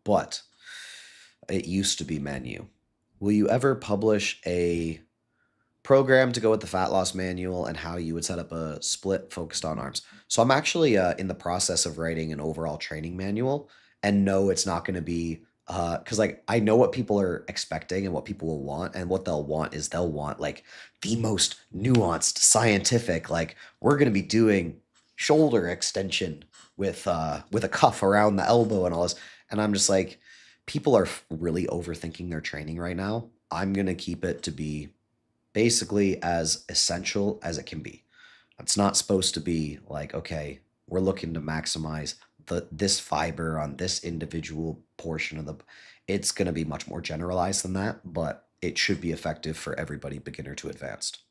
but it used to be Menu. Will you ever publish a program to go with the fat loss manual and how you would set up a split focused on arms? So I'm actually in the process of writing an overall training manual, and no, it's not going to be because like I know what people are expecting and what people will want, and what they'll want is they'll want like the most nuanced, scientific, like we're going to be doing shoulder extension with a cuff around the elbow and all this, and I'm just like, people are really overthinking their training right now. I'm going to keep it to be basically as essential as it can be. It's not supposed to be like, okay, we're looking to maximize this fiber on this individual portion of the. It's going to be much more generalized than that, but it should be effective for everybody, beginner to advanced.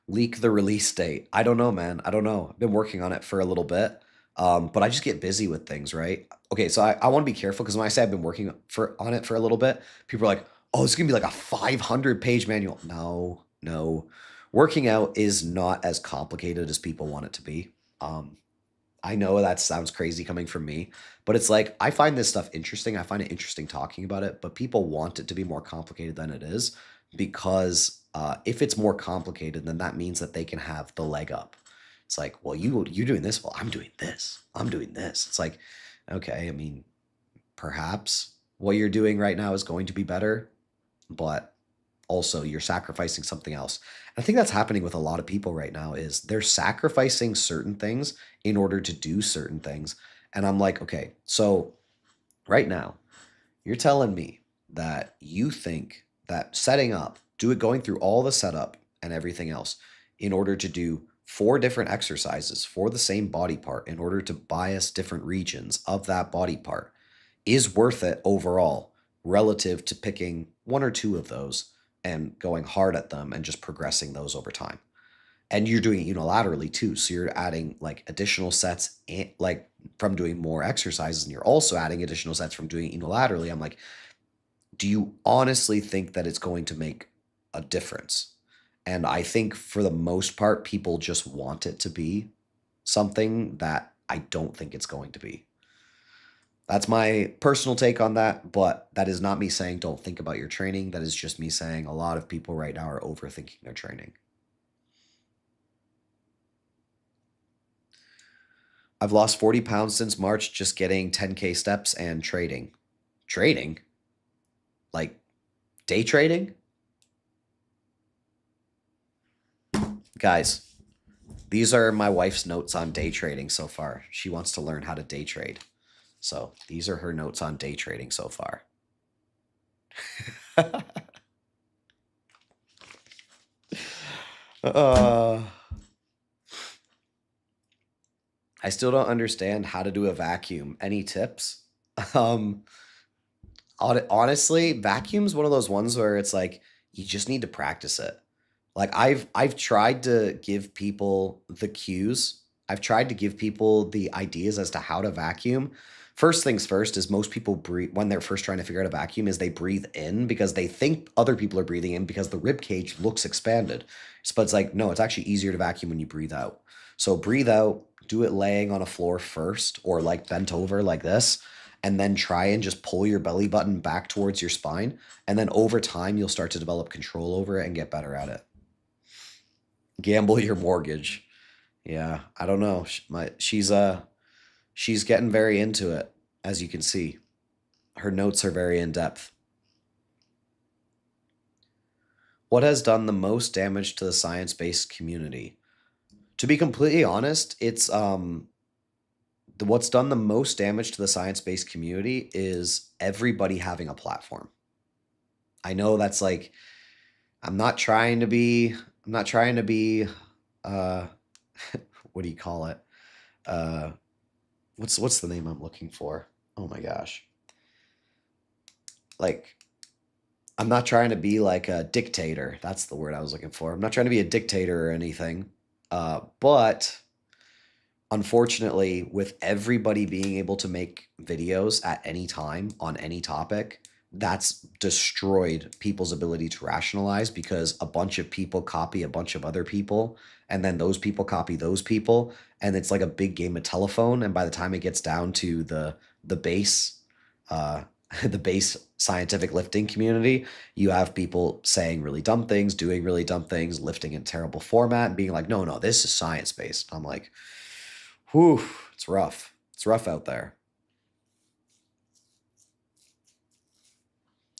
Leak the release date. I don't know, man. I don't know. I've been working on it for a little bit. But I just get busy with things, right? Okay, so I want to be careful because when I say I've been working on it for a little bit, people are like, oh, it's gonna be like a 500-page manual. No, no. Working out is not as complicated as people want it to be. I know that sounds crazy coming from me, but it's like I find this stuff interesting. I find it interesting talking about it, but people want it to be more complicated than it is because if it's more complicated, then that means that they can have the leg up. It's like, well, you're doing this. Well, I'm doing this. I'm doing this. It's like, okay, I mean, perhaps what you're doing right now is going to be better, but also you're sacrificing something else. And I think that's happening with a lot of people right now is they're sacrificing certain things in order to do certain things. And I'm like, okay, so right now you're telling me that you think that setting up, going through all the setup and everything else in order to do 4 different exercises for the same body part in order to bias different regions of that body part is worth it overall relative to picking 1 or 2 of those and going hard at them and just progressing those over time. And you're doing it unilaterally too. So you're adding like additional sets like from doing more exercises, and you're also adding additional sets from doing it unilaterally. I'm like, do you honestly think that it's going to make a difference? And I think for the most part, people just want it to be something that I don't think it's going to be. That's my personal take on that, but that is not me saying don't think about your training. That is just me saying a lot of people right now are overthinking their training. I've lost 40 pounds since March just getting 10K steps and trading. Trading? Like day trading? Guys, these are my wife's notes on day trading so far. She wants to learn how to day trade. So these are her notes on day trading so far. I still don't understand how to do a vacuum. Any tips? Honestly, vacuum's one of those ones where it's like you just need to practice it. Like I've tried to give people the cues. I've tried to give people the ideas as to how to vacuum. First things first is most people breathe when they're first trying to figure out a vacuum is they breathe in because they think other people are breathing in because the rib cage looks expanded. But it's like, no, it's actually easier to vacuum when you breathe out. So breathe out, do it laying on a floor first or like bent over like this, and then try and just pull your belly button back towards your spine. And then over time, you'll start to develop control over it and get better at it. Gamble your mortgage. Yeah, I don't know. She's getting very into it, as you can see. Her notes are very in depth. What has done the most damage to the science-based community? To be completely honest, it's what's done the most damage to the science-based community is everybody having a platform. I know that's like I'm not trying to be what do you call it? What's the name I'm looking for? Oh my gosh. Like I'm not trying to be like a dictator. That's the word I was looking for. I'm not trying to be a dictator or anything. But unfortunately, with everybody being able to make videos at any time on any topic, that's destroyed people's ability to rationalize, because a bunch of people copy a bunch of other people, and then those people copy those people, and it's like a big game of telephone. And by the time it gets down to the base, uh, the base scientific lifting community, you have people saying really dumb things, doing really dumb things, lifting in terrible format, and being like, no, no, this is science based. I'm like, whew, it's rough. It's rough out there.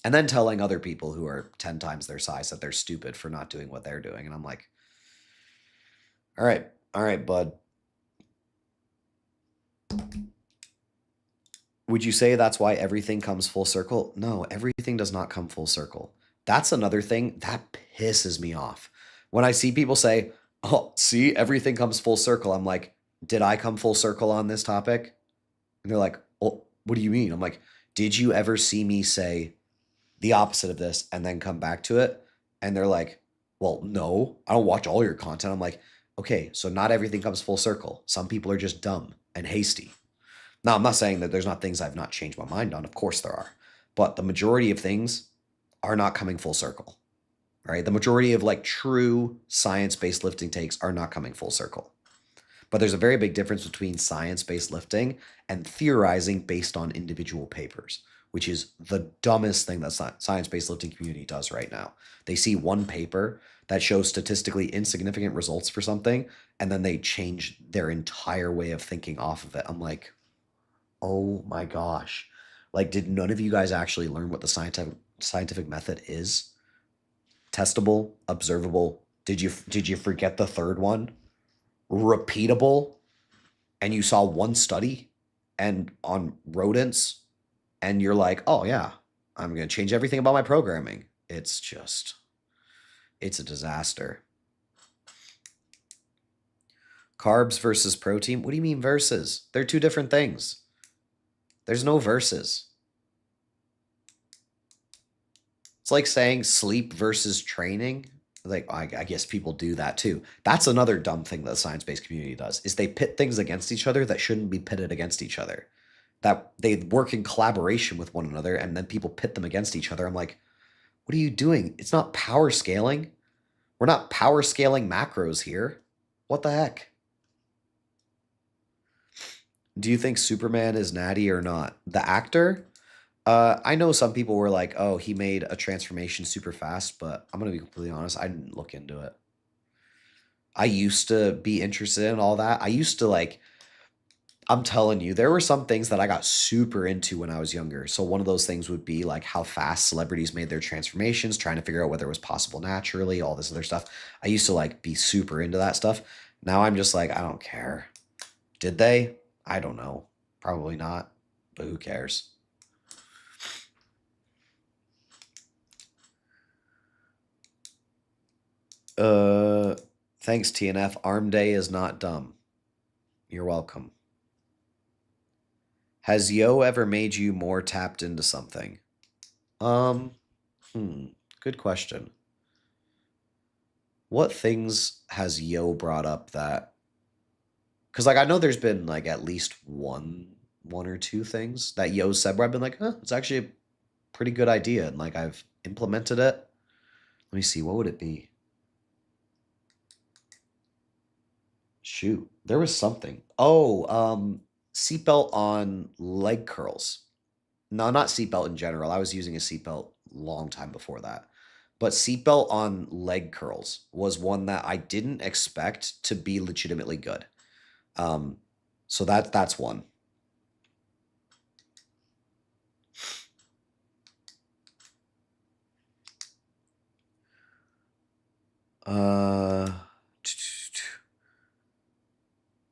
And then telling other people who are 10 times their size that they're stupid for not doing what they're doing. And I'm like, all right, bud. Would you say that's why everything comes full circle? No, everything does not come full circle. That's another thing that pisses me off. When I see people say, oh, see, everything comes full circle. I'm like, did I come full circle on this topic? And they're like, oh, what do you mean? I'm like, did you ever see me say the opposite of this and then come back to it? And they're like, well, no, I don't watch all your content. I'm like, okay, so not everything comes full circle. Some people are just dumb and hasty. Now, I'm not saying that there's not things I've not changed my mind on. Of course there are. But the majority of things are not coming full circle, right? The majority of like true science-based lifting takes are not coming full circle. But there's a very big difference between science-based lifting and theorizing based on individual papers, which is the dumbest thing that science-based lifting community does right now. They see one paper that shows statistically insignificant results for something, and then they change their entire way of thinking off of it. I'm like, oh my gosh. Like, did none of you guys actually learn what the scientific method is? Testable, observable. Did you forget the third one? Repeatable. And you saw one study and on rodents, and you're like, oh yeah, I'm going to change everything about my programming. It's a disaster. Carbs versus protein. What do you mean versus? They're two different things. There's no versus. It's like saying sleep versus training. Like, I guess people do that too. That's another dumb thing that the science-based community does, is they pit things against each other that shouldn't be pitted against each other. That they work in collaboration with one another, and then people pit them against each other. I'm like, what are you doing? It's not power scaling. We're not power scaling macros here. What the heck? Do you think Superman is natty or not? The actor? I know some people were like, oh, he made a transformation super fast, but I'm going to be completely honest, I didn't look into it. I used to be interested in all that. I used to like, I'm telling you, there were some things that I got super into when I was younger. So one of those things would be like how fast celebrities made their transformations, trying to figure out whether it was possible naturally, all this other stuff. I used to like be super into that stuff. Now I'm just like, I don't care. Did they? I don't know. Probably not, but who cares? Thanks, TNF. Arm day is not dumb. You're welcome. Has Yo ever made you more tapped into something? Good question. What things has Yo brought up that, because like I know there's been like at least one or two things that Yo said where I've been like, huh, it's actually a pretty good idea, and like I've implemented it. Let me see, what would it be? Shoot, there was something. Oh, seatbelt on leg curls. No, not seatbelt in general. I was using a seatbelt long time before that. But seatbelt on leg curls was one that I didn't expect to be legitimately good. So that's one.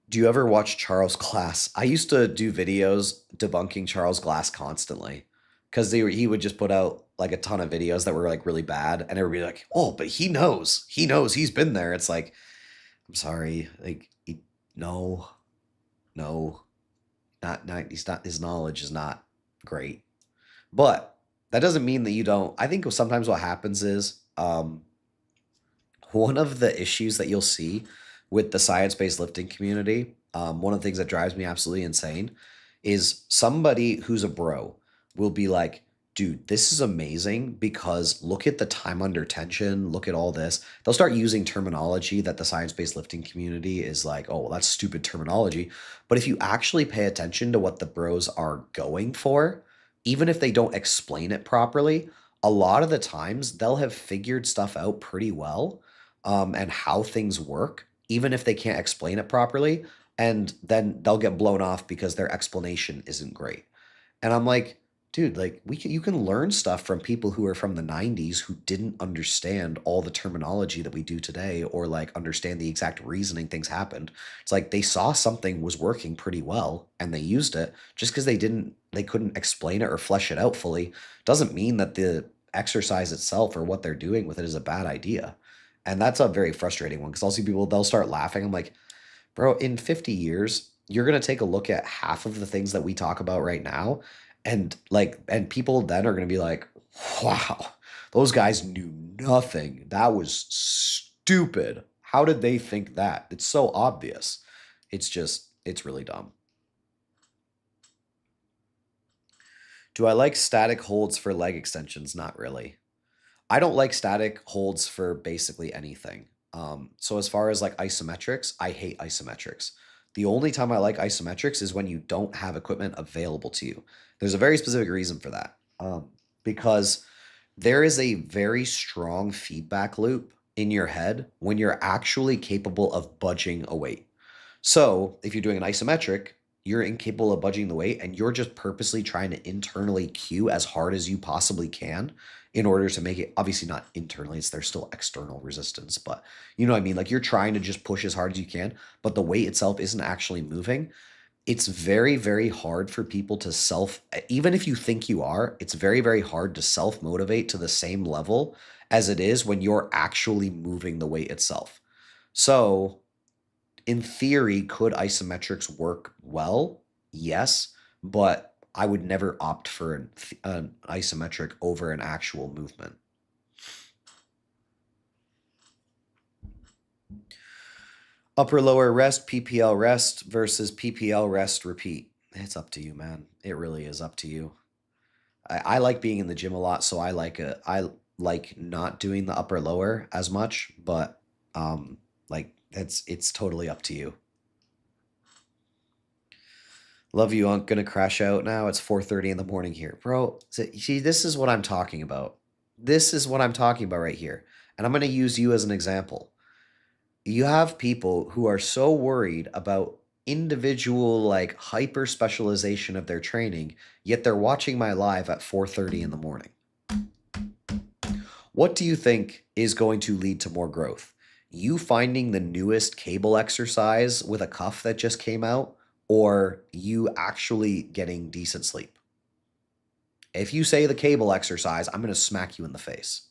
Do you ever watch Charles Glass? I used to do videos debunking Charles Glass constantly, because he would just put out like a ton of videos that were like really bad, and everybody like, oh, but he knows, he's been there. It's like, I'm sorry, like no, his knowledge is not great, but that doesn't mean that you don't. I think sometimes what happens is one of the issues that you'll see with the science-based lifting community, one of the things that drives me absolutely insane is somebody who's a bro will be like, dude, this is amazing because look at the time under tension, look at all this. They'll start using terminology that the science-based lifting community is like, oh, well, that's stupid terminology. But if you actually pay attention to what the bros are going for, even if they don't explain it properly, a lot of the times they'll have figured stuff out pretty well, and how things work, even if they can't explain it properly. And then they'll get blown off because their explanation isn't great. And I'm like, dude, like you can learn stuff from people who are from the 90s who didn't understand all the terminology that we do today or like understand the exact reasoning things happened. It's like they saw something was working pretty well and they used it. Just because they couldn't explain it or flesh it out fully doesn't mean that the exercise itself or what they're doing with it is a bad idea. And that's a very frustrating one because I'll see people, they'll start laughing. I'm like, bro, in 50 years, you're going to take a look at half of the things that we talk about right now. And people then are going to be like, wow, those guys knew nothing. That was stupid. How did they think that? It's so obvious. It's really dumb. Do I like static holds for leg extensions? Not really. I don't like static holds for basically anything. So as far as like isometrics, I hate isometrics. The only time I like isometrics is when you don't have equipment available to you. There's a very specific reason for that. Because there is a very strong feedback loop in your head when you're actually capable of budging a weight. So if you're doing an isometric, you're incapable of budging the weight and you're just purposely trying to internally cue as hard as you possibly can in order to make it, obviously not internally, there's still external resistance, but you know what I mean? Like you're trying to just push as hard as you can, but the weight itself isn't actually moving. It's very, very hard for people to even if you think you are, it's very, very hard to self-motivate to the same level as it is when you're actually moving the weight itself. So in theory, could isometrics work well? Yes, but I would never opt for an isometric over an actual movement. Upper lower rest, PPL rest versus PPL rest repeat. It's up to you, man. It really is up to you. I like being in the gym a lot, so I like not doing the upper lower as much, but like it's totally up to you. Love you, Unc. Gonna crash out now. It's 4:30 in the morning here. Bro, see, this is what I'm talking about. This is what I'm talking about right here. And I'm gonna use you as an example. You have people who are so worried about individual like hyper specialization of their training, yet they're watching my live at 4:30 in the morning. What do you think is going to lead to more growth? You finding the newest cable exercise with a cuff that just came out, or you actually getting decent sleep? If you say the cable exercise, I'm going to smack you in the face.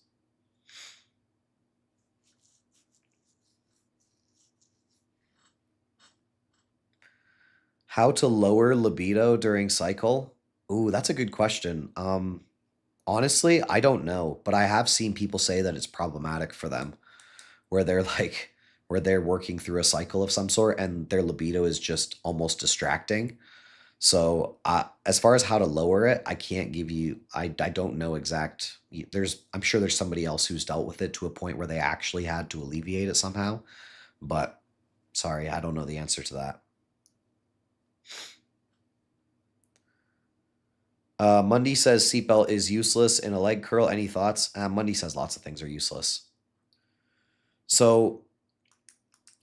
How to lower libido during cycle? Ooh, that's a good question. Honestly, I don't know, but I have seen people say that it's problematic for them, where they're working through a cycle of some sort and their libido is just almost distracting. So as far as how to lower it, I can't give you, I don't know exact, I'm sure there's somebody else who's dealt with it to a point where they actually had to alleviate it somehow, but sorry, I don't know the answer to that. Mundy says seatbelt is useless in a leg curl. Any thoughts? Mundy says lots of things are useless. So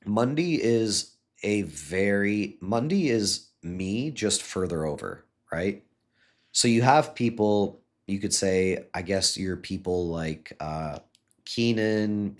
Mundy is me just further over, right? So you have people, you could say, I guess you're people like Keenan,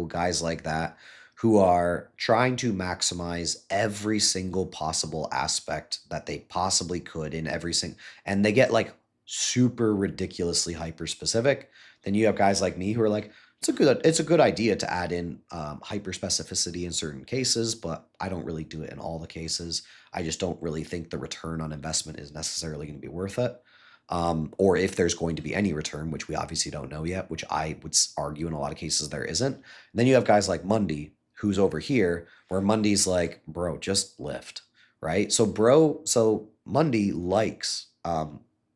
guys like that, who are trying to maximize every single possible aspect that they possibly could in every single, and they get like super ridiculously hyper specific. Then you have guys like me who are like, it's a good idea to add in hyper specificity in certain cases, but I don't really do it in all the cases. I just don't really think the return on investment is necessarily going to be worth it. Or if there's going to be any return, which we obviously don't know yet, which I would argue in a lot of cases there isn't. And then you have guys like Mundy, who's over here, where Mundy's like, bro, just lift, right? So Mundy likes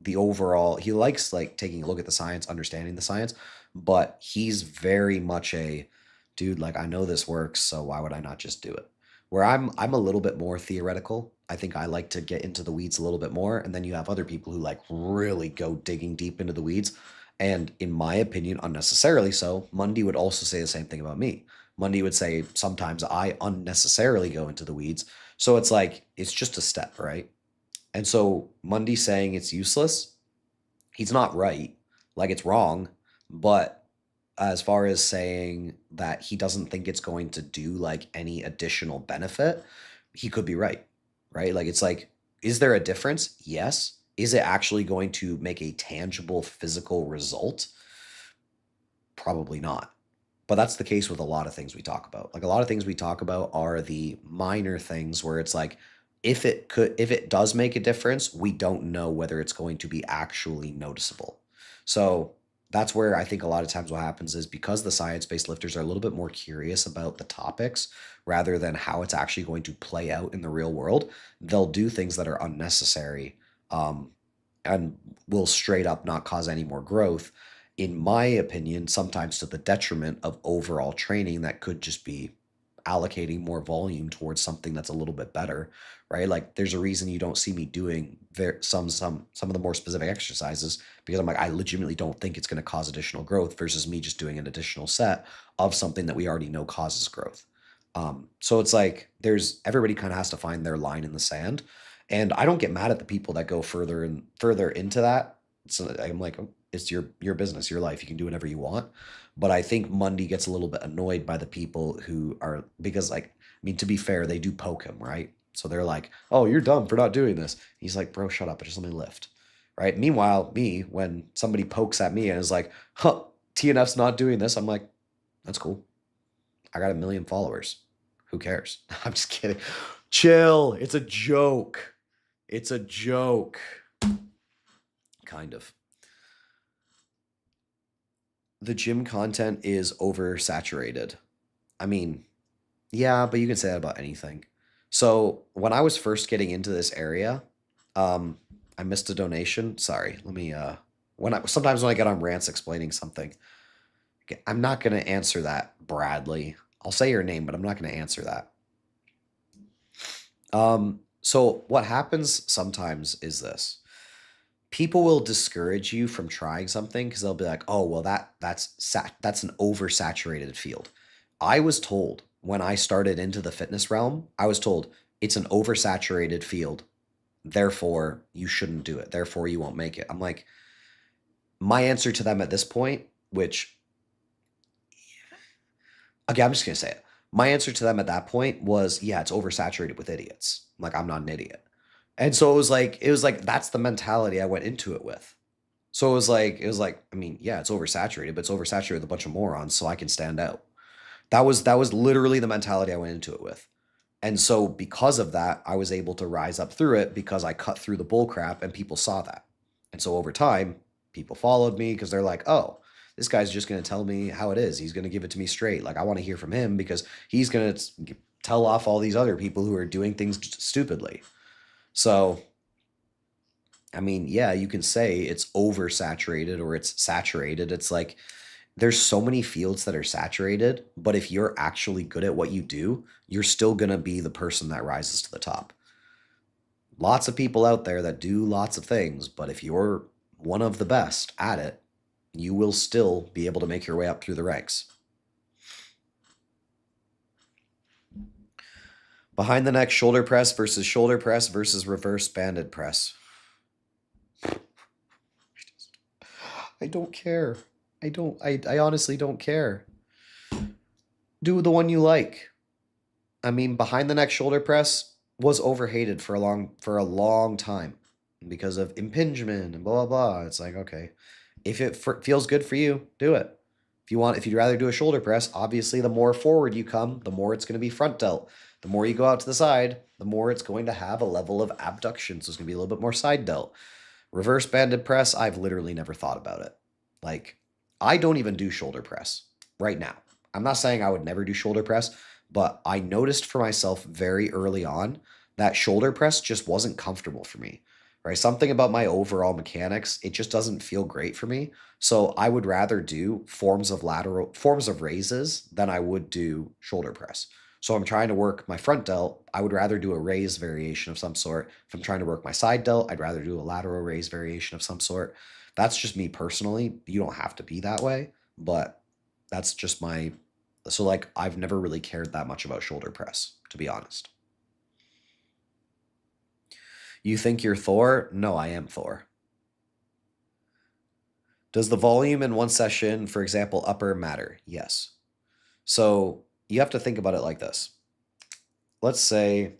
the overall, he likes like taking a look at the science, understanding the science, but he's very much a dude, like I know this works, so why would I not just do it? Where I'm a little bit more theoretical. I think I like to get into the weeds a little bit more, and then you have other people who like really go digging deep into the weeds. And in my opinion, unnecessarily so. Mundy would also say the same thing about me. Mundy would say sometimes I unnecessarily go into the weeds. So it's like it's just a step, right? And so Mundy saying it's useless, he's not right. Like it's wrong, but as far as saying that he doesn't think it's going to do like any additional benefit, he could be right. Right? Like it's like, is there a difference? Yes. Is it actually going to make a tangible physical result? Probably not. But that's the case with a lot of things we talk about. Like a lot of things we talk about are the minor things where it's like, if it does make a difference, we don't know whether it's going to be actually noticeable. So that's where I think a lot of times what happens is because the science-based lifters are a little bit more curious about the topics rather than how it's actually going to play out in the real world, they'll do things that are unnecessary, and will straight up not cause any more growth, in my opinion, sometimes to the detriment of overall training that could just be allocating more volume towards something that's a little bit better, right? Like there's a reason you don't see me doing some of the more specific exercises because I'm like, I legitimately don't think it's going to cause additional growth versus me just doing an additional set of something that we already know causes growth. So it's like everybody kind of has to find their line in the sand. And I don't get mad at the people that go further and further into that. So I'm like, oh, it's your business, your life. You can do whatever you want. But I think Mundy gets a little bit annoyed by the people who are, because like, I mean, to be fair, they do poke him, right? So they're like, oh, you're dumb for not doing this. He's like, bro, shut up. Just let me lift. Right. Meanwhile, me, when somebody pokes at me and is like, huh, TNF's not doing this, I'm like, that's cool. I got 1 million followers. Who cares? I'm just kidding. Chill. It's a joke. It's a joke. Kind of. The gym content is oversaturated. I mean, yeah, but you can say that about anything. So when I was first getting into this area, I missed a donation. Sorry, let me sometimes when I get on rants explaining something, okay, I'm not gonna answer that, Bradley. I'll say your name, but I'm not gonna answer that. So what happens sometimes is this. People will discourage you from trying something because they'll be like, "Oh, well, that's an oversaturated field." I was told when I started into the fitness realm, I was told it's an oversaturated field, therefore you shouldn't do it. Therefore, you won't make it. I'm like, my answer to them at this point, which, okay, I'm just gonna say it. My answer to them at that point was, yeah, it's oversaturated with idiots. Like, I'm not an idiot. And so it was like that's the mentality I went into it with. So it was like, I mean, yeah, it's oversaturated, but it's oversaturated with a bunch of morons, so I can stand out. That was literally the mentality I went into it with. And so because of that, I was able to rise up through it because I cut through the bull crap and people saw that. And so over time, people followed me because they're like, oh, this guy's just going to tell me how it is. He's going to give it to me straight. Like I want to hear from him because he's going to tell off all these other people who are doing things stupidly. So, I mean, yeah, you can say it's oversaturated or it's saturated. It's like there's so many fields that are saturated, but if you're actually good at what you do, you're still going to be the person that rises to the top. Lots of people out there that do lots of things, but if you're one of the best at it, you will still be able to make your way up through the ranks. Behind the neck shoulder press versus reverse banded press. I don't care. I honestly don't care. Do the one you like. I mean, behind the neck shoulder press was overhated for a long time because of impingement and blah, blah, blah. It's like, okay, if it feels good for you, do it. If you'd rather do a shoulder press, obviously the more forward you come, the more it's going to be front delt. The more you go out to the side, the more it's going to have a level of abduction. So it's going to be a little bit more side delt. Reverse banded press, I've literally never thought about it. Like, I don't even do shoulder press right now. I'm not saying I would never do shoulder press, but I noticed for myself very early on that shoulder press just wasn't comfortable for me. right? Something about my overall mechanics, it just doesn't feel great for me. So I would rather do forms of raises than I would do shoulder press. So I'm trying to work my front delt, I would rather do a raise variation of some sort. If I'm trying to work my side delt, I'd rather do a lateral raise variation of some sort. That's just me personally. You don't have to be that way, but that's just my, so like I've never really cared that much about shoulder press, to be honest. You think you're Thor? No, I am Thor. Does the volume in one session, for example, upper, matter? Yes. So you have to think about it like this. Let's say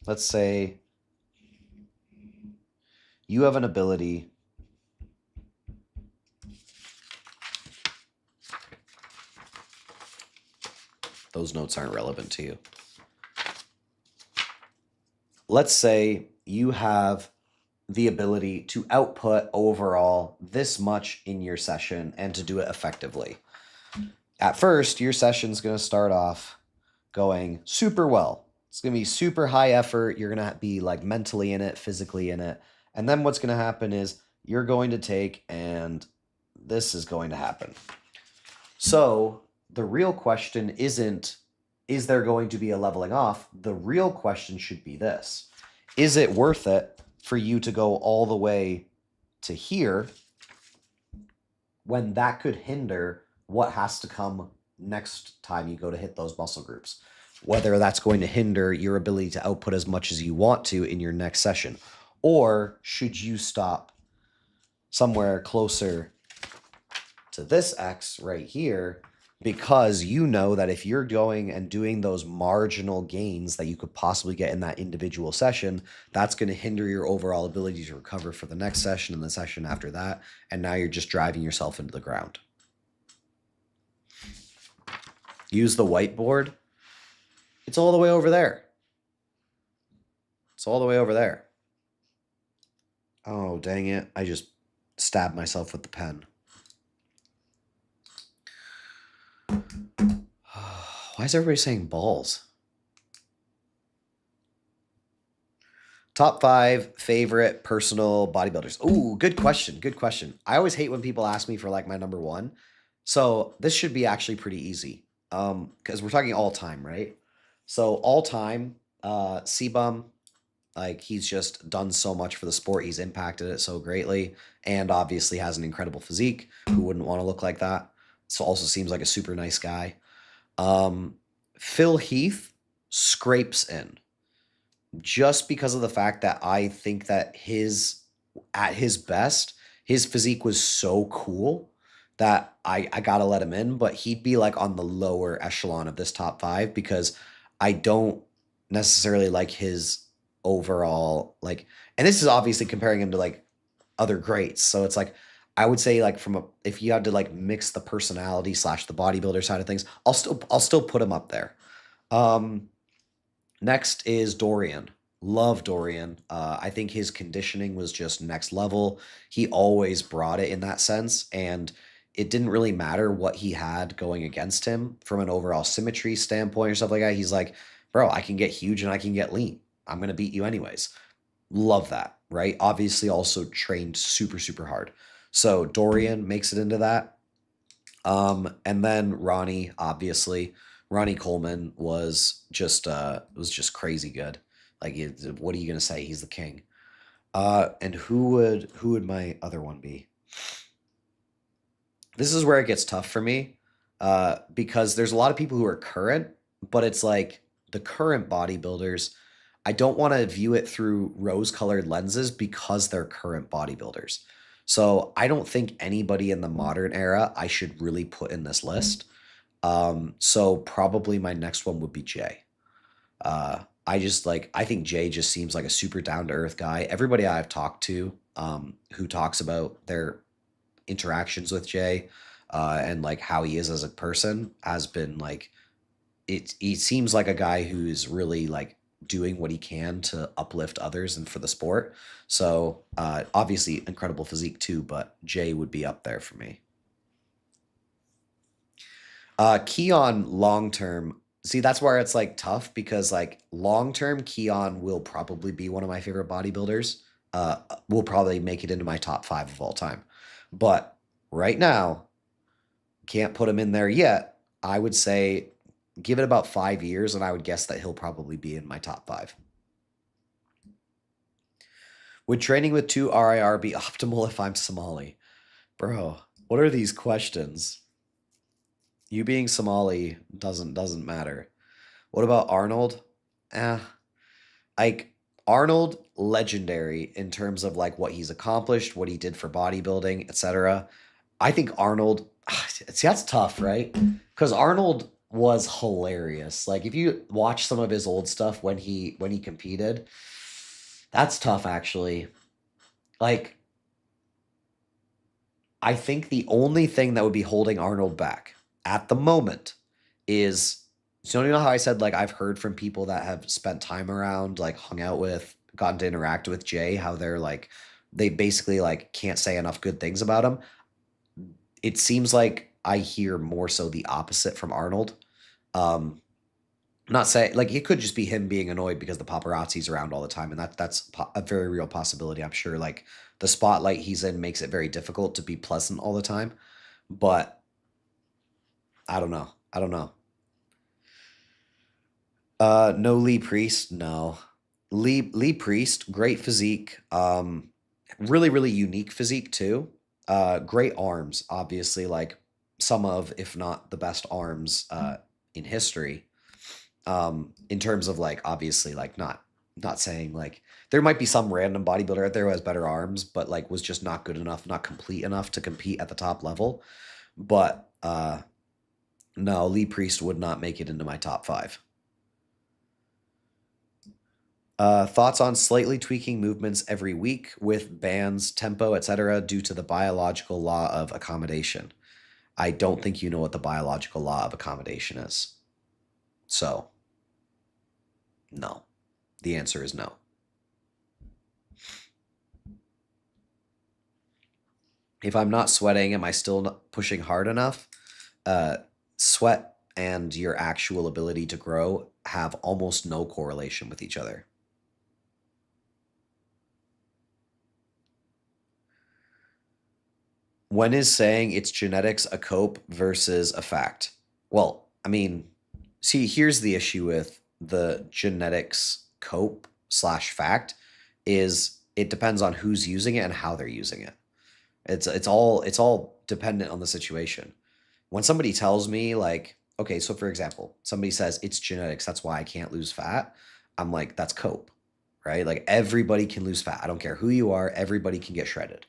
let's say you have an ability those notes aren't relevant to you. Let's say you have the ability to output overall this much in your session and to do it effectively. At first, your session's going to start off going super well. It's going to be super high effort. You're going to be like mentally in it, physically in it. And then what's going to happen is you're going to take and this is going to happen. So the real question isn't, is there going to be a leveling off? The real question should be this. Is it worth it for you to go all the way to here when that could hinder what has to come next time you go to hit those muscle groups? Whether that's going to hinder your ability to output as much as you want to in your next session. Or should you stop somewhere closer to this X right here, because you know that if you're going and doing those marginal gains that you could possibly get in that individual session, that's going to hinder your overall ability to recover for the next session and the session after that. And now you're just driving yourself into the ground. Use the whiteboard. It's all the way over there. It's all the way over there. Oh, dang it. I just stabbed myself with the pen. Why is everybody saying balls? Top 5 favorite personal bodybuilders. Ooh, good question. Good question. I always hate when people ask me for like my number 1. So this should be actually pretty easy. Because we're talking all time, right? So all time, C-Bum, like he's just done so much for the sport. He's impacted it so greatly, and obviously has an incredible physique. Who wouldn't want to look like that? So also seems like a super nice guy. Phil Heath scrapes in just because of the fact that I think that at his best, his physique was so cool that I gotta let him in, but he'd be like on the lower echelon of this top 5 because I don't necessarily like his overall, like, and this is obviously comparing him to like other greats. So it's like, I would say like if you had to like mix the personality / the bodybuilder side of things, I'll still put him up there. Next is Dorian. Love Dorian. I think his conditioning was just next level. He always brought it in that sense, and it didn't really matter what he had going against him from an overall symmetry standpoint or stuff like that. He's like, bro, I can get huge and I can get lean. I'm going to beat you anyways. Love that, right? Obviously also trained super, super hard. So Dorian makes it into that. And then Ronnie, obviously. Ronnie Coleman was just crazy good. Like, what are you going to say? He's the king. And who would my other one be? This is where it gets tough for me, because there's a lot of people who are current, but it's like the current bodybuilders, I don't want to view it through rose-colored lenses because they're current bodybuilders. So I don't think anybody in the modern era I should really put in this list. So probably my next one would be Jay. I think Jay just seems like a super down-to-earth guy. Everybody I've talked to who talks about their interactions with Jay and like how he is as a person has been like, he seems like a guy who's really like doing what he can to uplift others and for the sport. So obviously incredible physique too, but Jay would be up there for me. Keon long-term, See, that's where it's like tough because like long term, Keon will probably be one of my favorite bodybuilders. Will probably make it into my top 5 of all time. But right now, can't put him in there yet. I would say give it about 5 years, and I would guess that he'll probably be in my top 5. Would training with 2 RIR be optimal if I'm Somali? Bro, what are these questions? You being Somali doesn't matter. What about Arnold? Eh, like Arnold, legendary in terms of like what he's accomplished, what he did for bodybuilding, etc. I think Arnold, see, that's tough, right? Because Arnold was hilarious. Like if you watch some of his old stuff when he competed, that's tough actually. Like I think the only thing that would be holding Arnold back at the moment is, so you know how I said like I've heard from people that have spent time around, like hung out with, gotten to interact with Jay, how they're like they basically like can't say enough good things about him. It seems like I hear more so the opposite from Arnold. Um, not saying like it could just be him being annoyed because the paparazzi's around all the time, and that's a very real possibility. I'm sure like the spotlight he's in makes it very difficult to be pleasant all the time. But I don't know. I don't know. No Lee Priest, no. Lee Priest, great physique. Really, really unique physique too. Great arms, obviously, like some of, if not the best arms in history. In terms of like obviously like not saying like there might be some random bodybuilder out there who has better arms, but like was just not good enough, not complete enough to compete at the top level. But no, Lee Priest would not make it into my top 5. Thoughts on slightly tweaking movements every week with bands, tempo, etc., due to the biological law of accommodation. I don't think you know what the biological law of accommodation is. So, no. The answer is no. If I'm not sweating, am I still not pushing hard enough? Sweat and your actual ability to grow have almost no correlation with each other. When is saying it's genetics a cope versus a fact? Well, I mean, see, here's the issue with the genetics cope slash fact is it depends on who's using it and how they're using it. It's all dependent on the situation. When somebody tells me like, okay, so for example, somebody says it's genetics, that's why I can't lose fat. I'm like, that's cope, right? Like everybody can lose fat. I don't care who you are, everybody can get shredded.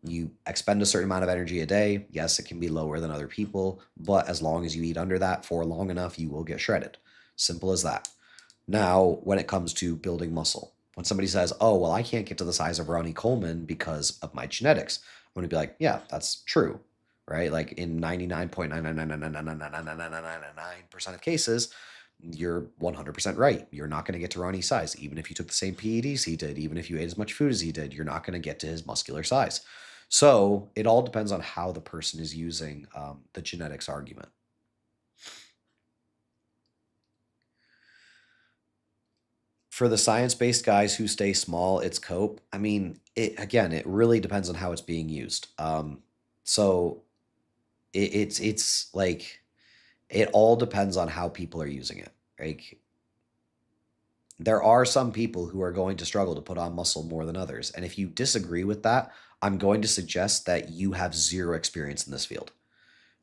You expend a certain amount of energy a day. Yes, it can be lower than other people, but as long as you eat under that for long enough, you will get shredded. Simple as that. Now, when it comes to building muscle, when somebody says, oh, well, I can't get to the size of Ronnie Coleman because of my genetics, I'm going to be like, yeah, that's true, right? Like in 99.999999999% of cases, you're 100% right. You're not going to get to Ronnie's size. Even if you took the same PEDs he did, even if you ate as much food as he did, you're not going to get to his muscular size. So it all depends on how the person is using the genetics argument. For the science-based guys who stay small, it's cope. I mean, it really depends on how it's being used. So it's like it all depends on how people are using it. Like there are some people who are going to struggle to put on muscle more than others. And if you disagree with that, I'm going to suggest that you have zero experience in this field.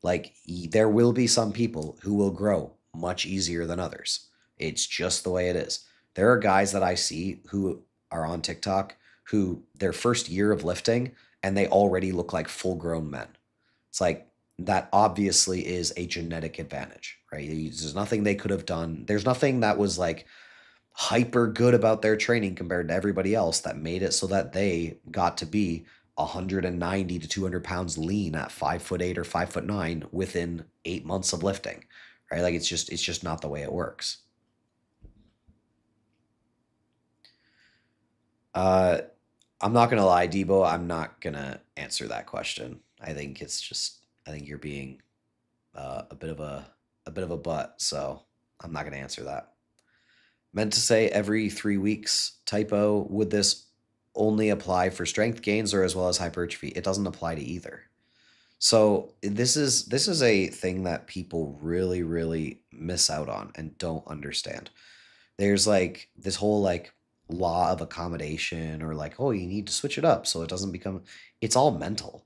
Like there will be some people who will grow much easier than others. It's just the way it is. There are guys that I see who are on TikTok who their first year of lifting and they already look like full-grown men. It's like that obviously is a genetic advantage, right? There's nothing they could have done. There's nothing that was like hyper good about their training compared to everybody else that made it so that they got to be 190 to 200 pounds lean at 5'8" or 5'9" within 8 months of lifting, right? Like it's just not the way it works. I'm not gonna lie, Debo. I'm not gonna answer that question. I think you're being a bit of a butt. So I'm not going to answer that. Meant to say every 3 weeks, typo. Would this only apply for strength gains or as well as hypertrophy? It doesn't apply to either. So this is a thing that people really, really miss out on and don't understand. There's like this whole like law of accommodation or like, oh, you need to switch it up so it doesn't become, it's all mental,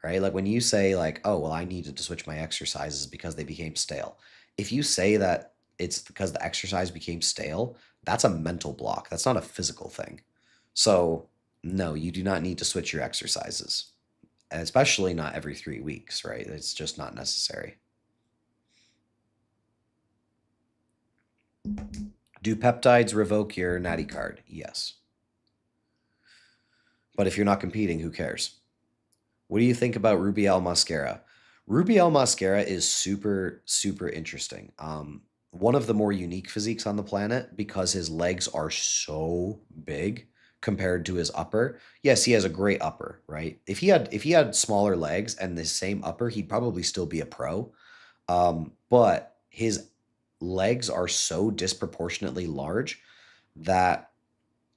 right? Like when you say like, oh, well, I needed to switch my exercises because they became stale. If you say that it's because the exercise became stale, that's a mental block. That's not a physical thing. So no, you do not need to switch your exercises, especially not every 3 weeks, right? It's just not necessary. Do peptides revoke your natty card? Yes. But if you're not competing, who cares? What do you think about Rubiel Mosquera? Rubiel Mosquera is super, super interesting. One of the more unique physiques on the planet because his legs are so big compared to his upper. Yes, he has a great upper, right? If he had smaller legs and the same upper, he'd probably still be a pro. But his legs are so disproportionately large that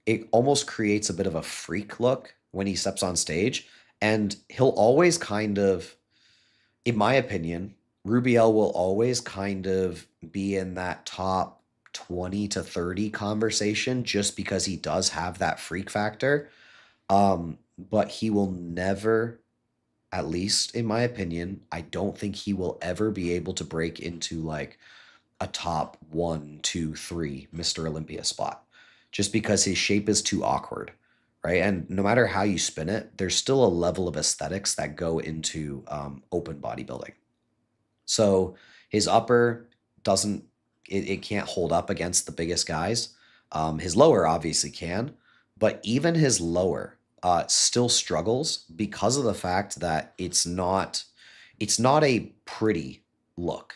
it almost creates a bit of a freak look when he steps on stage. And he'll always kind of, in my opinion, Rubiel will always kind of be in that top 20 to 30 conversation just because he does have that freak factor. But he will never, at least in my opinion, I don't think he will ever be able to break into like a top 1, 2, 3 Mr. Olympia spot just because his shape is too awkward, right? And no matter how you spin it, there's still a level of aesthetics that go into open bodybuilding. So his upper doesn't, it can't hold up against the biggest guys. His lower obviously can, but even his lower still struggles because of the fact that it's not a pretty look,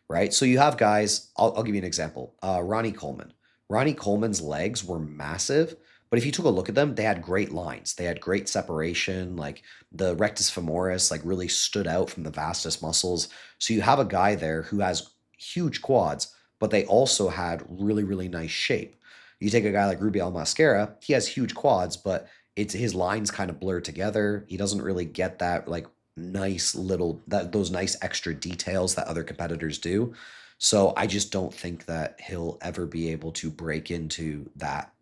right? So you have guys, I'll give you an example. Ronnie Coleman. Ronnie Coleman's legs were massive, but if you took a look at them, they had great lines. They had great separation. Like the rectus femoris, like really stood out from the vastus muscles. So you have a guy there who has huge quads, but they also had really, really nice shape. You take a guy like Rubiel Mosquera, he has huge quads, but it's his lines kind of blur together. He doesn't really get that like nice little that those nice extra details that other competitors do. So I just don't think that he'll ever be able to break into that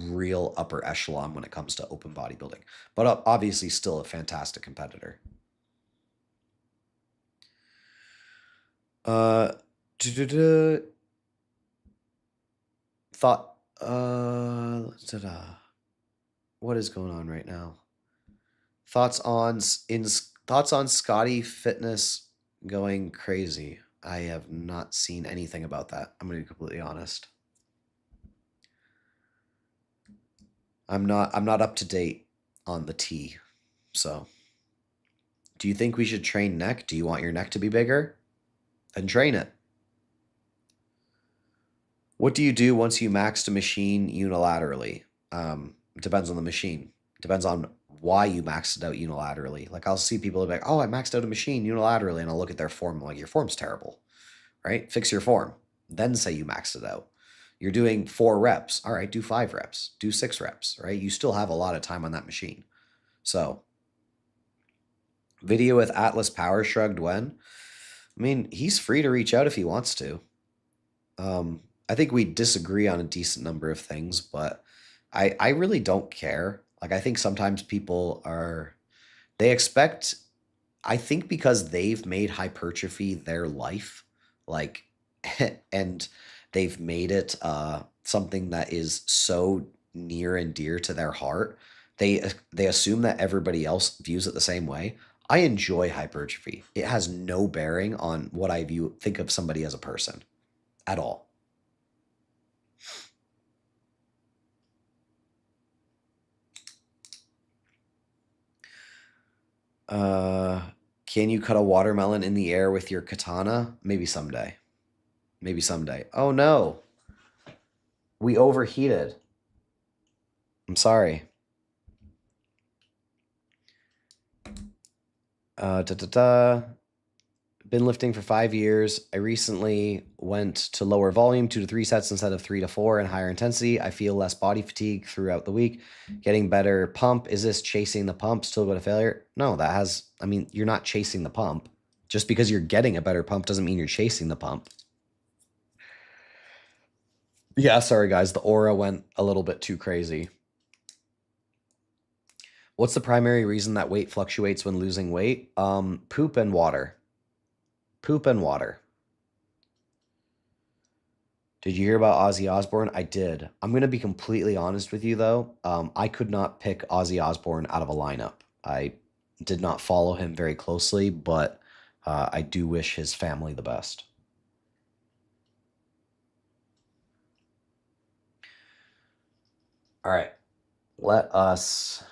real upper echelon when it comes to open bodybuilding. But obviously still a fantastic competitor. Uh thought what is going on right now? Thoughts on Scotty Fitness going crazy. I have not seen anything about that. I'm going to be completely honest. I'm not up to date on the T. So, do you think we should train neck? Do you want your neck to be bigger? Then train it. What do you do once you maxed a machine unilaterally? It depends on the machine. Depends on why you maxed it out unilaterally. Like I'll see people be like, "Oh, I maxed out a machine unilaterally," and I'll look at their form. I'm like, your form's terrible, right? Fix your form. Then say you maxed it out. You're doing 4 reps. All right, do 5 reps. Do 6 reps, right? You still have a lot of time on that machine. So, video with Atlas Power shrugged when? I mean, he's free to reach out if he wants to. I think we disagree on a decent number of things, but I really don't care. Like I think sometimes people they expect, I think because they've made hypertrophy their life, like and they've made it something that is so near and dear to their heart, they assume that everybody else views it the same way. I enjoy hypertrophy. It has no bearing on what I think of somebody as a person at all. Can you cut a watermelon in the air with your katana? Maybe someday. Maybe someday. Oh no, we overheated. I'm sorry. Da da da. been lifting for 5 years. I recently went to lower volume, 2 to 3 sets instead of 3 to 4, and higher intensity. I feel less body fatigue throughout the week, getting better pump. Is this chasing the pump still go to failure? No, I mean, you're not chasing the pump. Just because you're getting a better pump doesn't mean you're chasing the pump. Yeah, sorry guys, the aura went a little bit too crazy. What's the primary reason that weight fluctuates when losing weight? Poop and water. Poop and water. Did you hear about Ozzy Osbourne? I did. I'm going to be completely honest with you, though. I could not pick Ozzy Osbourne out of a lineup. I did not follow him very closely, but I do wish his family the best. All right. Let us...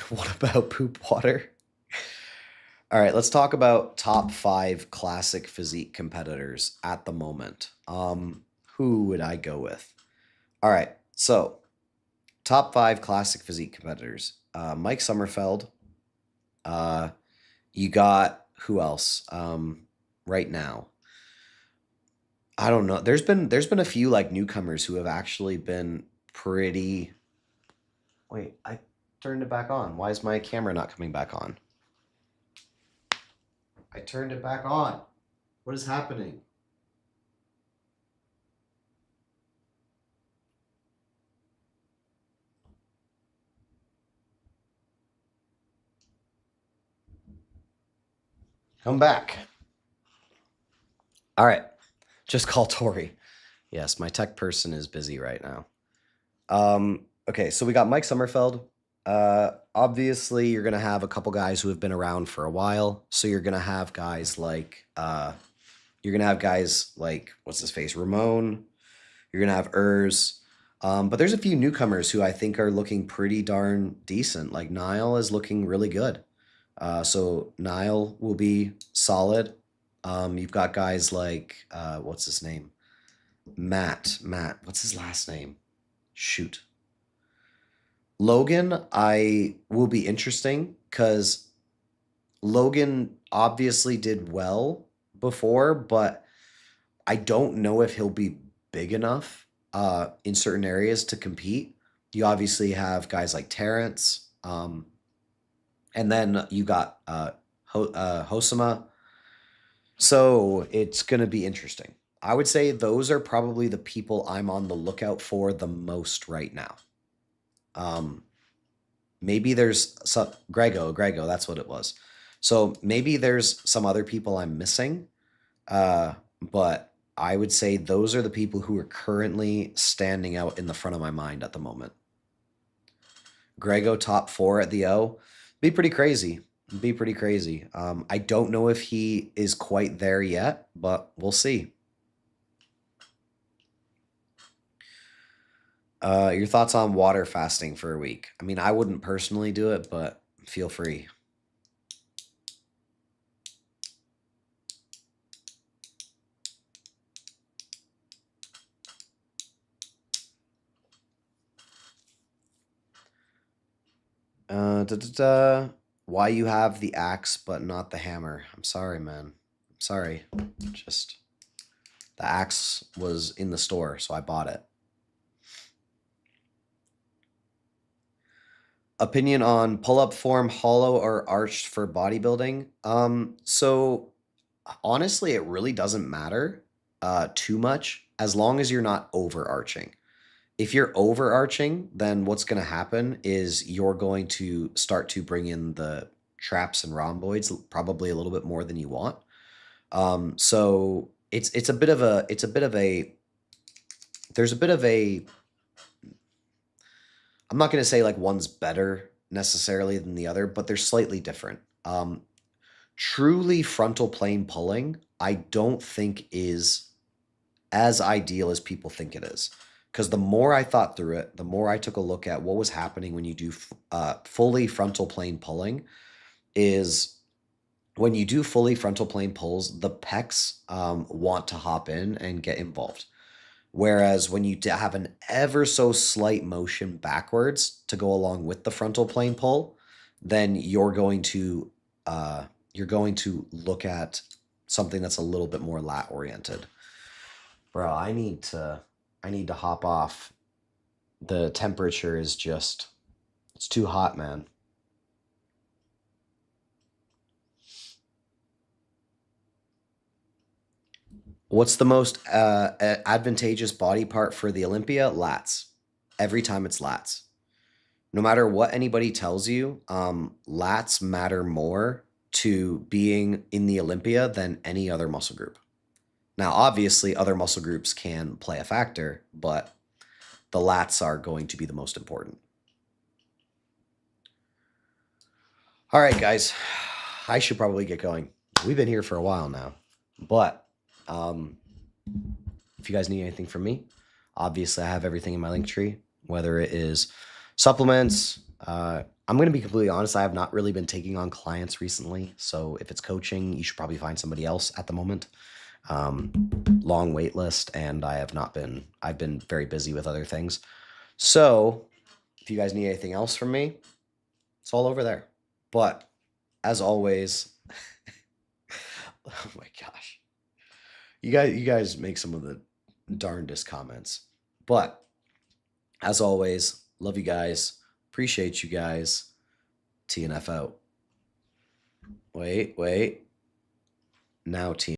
What about poop water? All right, let's talk about top 5 classic physique competitors at the moment. Who would I go with? All right, so top 5 classic physique competitors. Mike Sommerfeld. You got who else? Right now, I don't know. There's been a few like newcomers who have actually been pretty. Wait, I turned it back on. Why is my camera not coming back on? I turned it back on. What is happening? Come back. All right. Just call Tori. Yes, my tech person is busy right now. Okay, so we got Mike Sommerfeld. Obviously, you're going to have a couple guys who have been around for a while. So you're going to have guys like, what's his face? Ramon. You're going to have Urs. But there's a few newcomers who I think are looking pretty darn decent. Like Niall is looking really good. So Niall will be solid. You've got guys like, what's his name? Matt, what's his last name? Shoot. Logan, I will be interesting because Logan obviously did well before, but I don't know if he'll be big enough in certain areas to compete. You obviously have guys like Terrence, and then you got Hosama. So it's going to be interesting. I would say those are probably the people I'm on the lookout for the most right now. Maybe there's some Grego, that's what it was. So maybe there's some other people I'm missing. But I would say those are the people who are currently standing out in the front of my mind at the moment. Grego top 4 at the O. Be pretty crazy. I don't know if he is quite there yet, but we'll see. Your thoughts on water fasting for a week? I mean, I wouldn't personally do it, but feel free. Why you have the axe but not the hammer? I'm sorry, man. I'm sorry. Just the axe was in the store, so I bought it. Opinion on pull-up form, hollow or arched for bodybuilding? So honestly, it really doesn't matter too much as long as you're not overarching. If you're overarching, then what's going to happen is you're going to start to bring in the traps and rhomboids probably a little bit more than you want. So it's a bit of a I'm not going to say like one's better necessarily than the other, but they're slightly different. Truly frontal plane pulling, I don't think is as ideal as people think it is. Because the more I thought through it, the more I took a look at what was happening when you do fully frontal plane pulling is when you do fully frontal plane pulls, the pecs want to hop in and get involved. Whereas when you have an ever so slight motion backwards to go along with the frontal plane pull, then you're going to you're going to look at something that's a little bit more lat oriented. Bro, I need to hop off. The temperature is just, it's too hot, man. What's the most advantageous body part for the Olympia? Lats. Every time it's lats. No matter what anybody tells you, lats matter more to being in the Olympia than any other muscle group. Now, obviously, other muscle groups can play a factor, but the lats are going to be the most important. All right, guys, I should probably get going. We've been here for a while now, but if you guys need anything from me, obviously I have everything in my link tree, whether it is supplements. I'm going to be completely honest. I have not really been taking on clients recently. So if it's coaching, you should probably find somebody else at the moment. Long wait list, and I've been very busy with other things. So if you guys need anything else from me, it's all over there. But as always, oh my gosh, you guys make some of the darndest comments. But as always, love you guys, appreciate you guys. TNF out. Wait. Now TNF.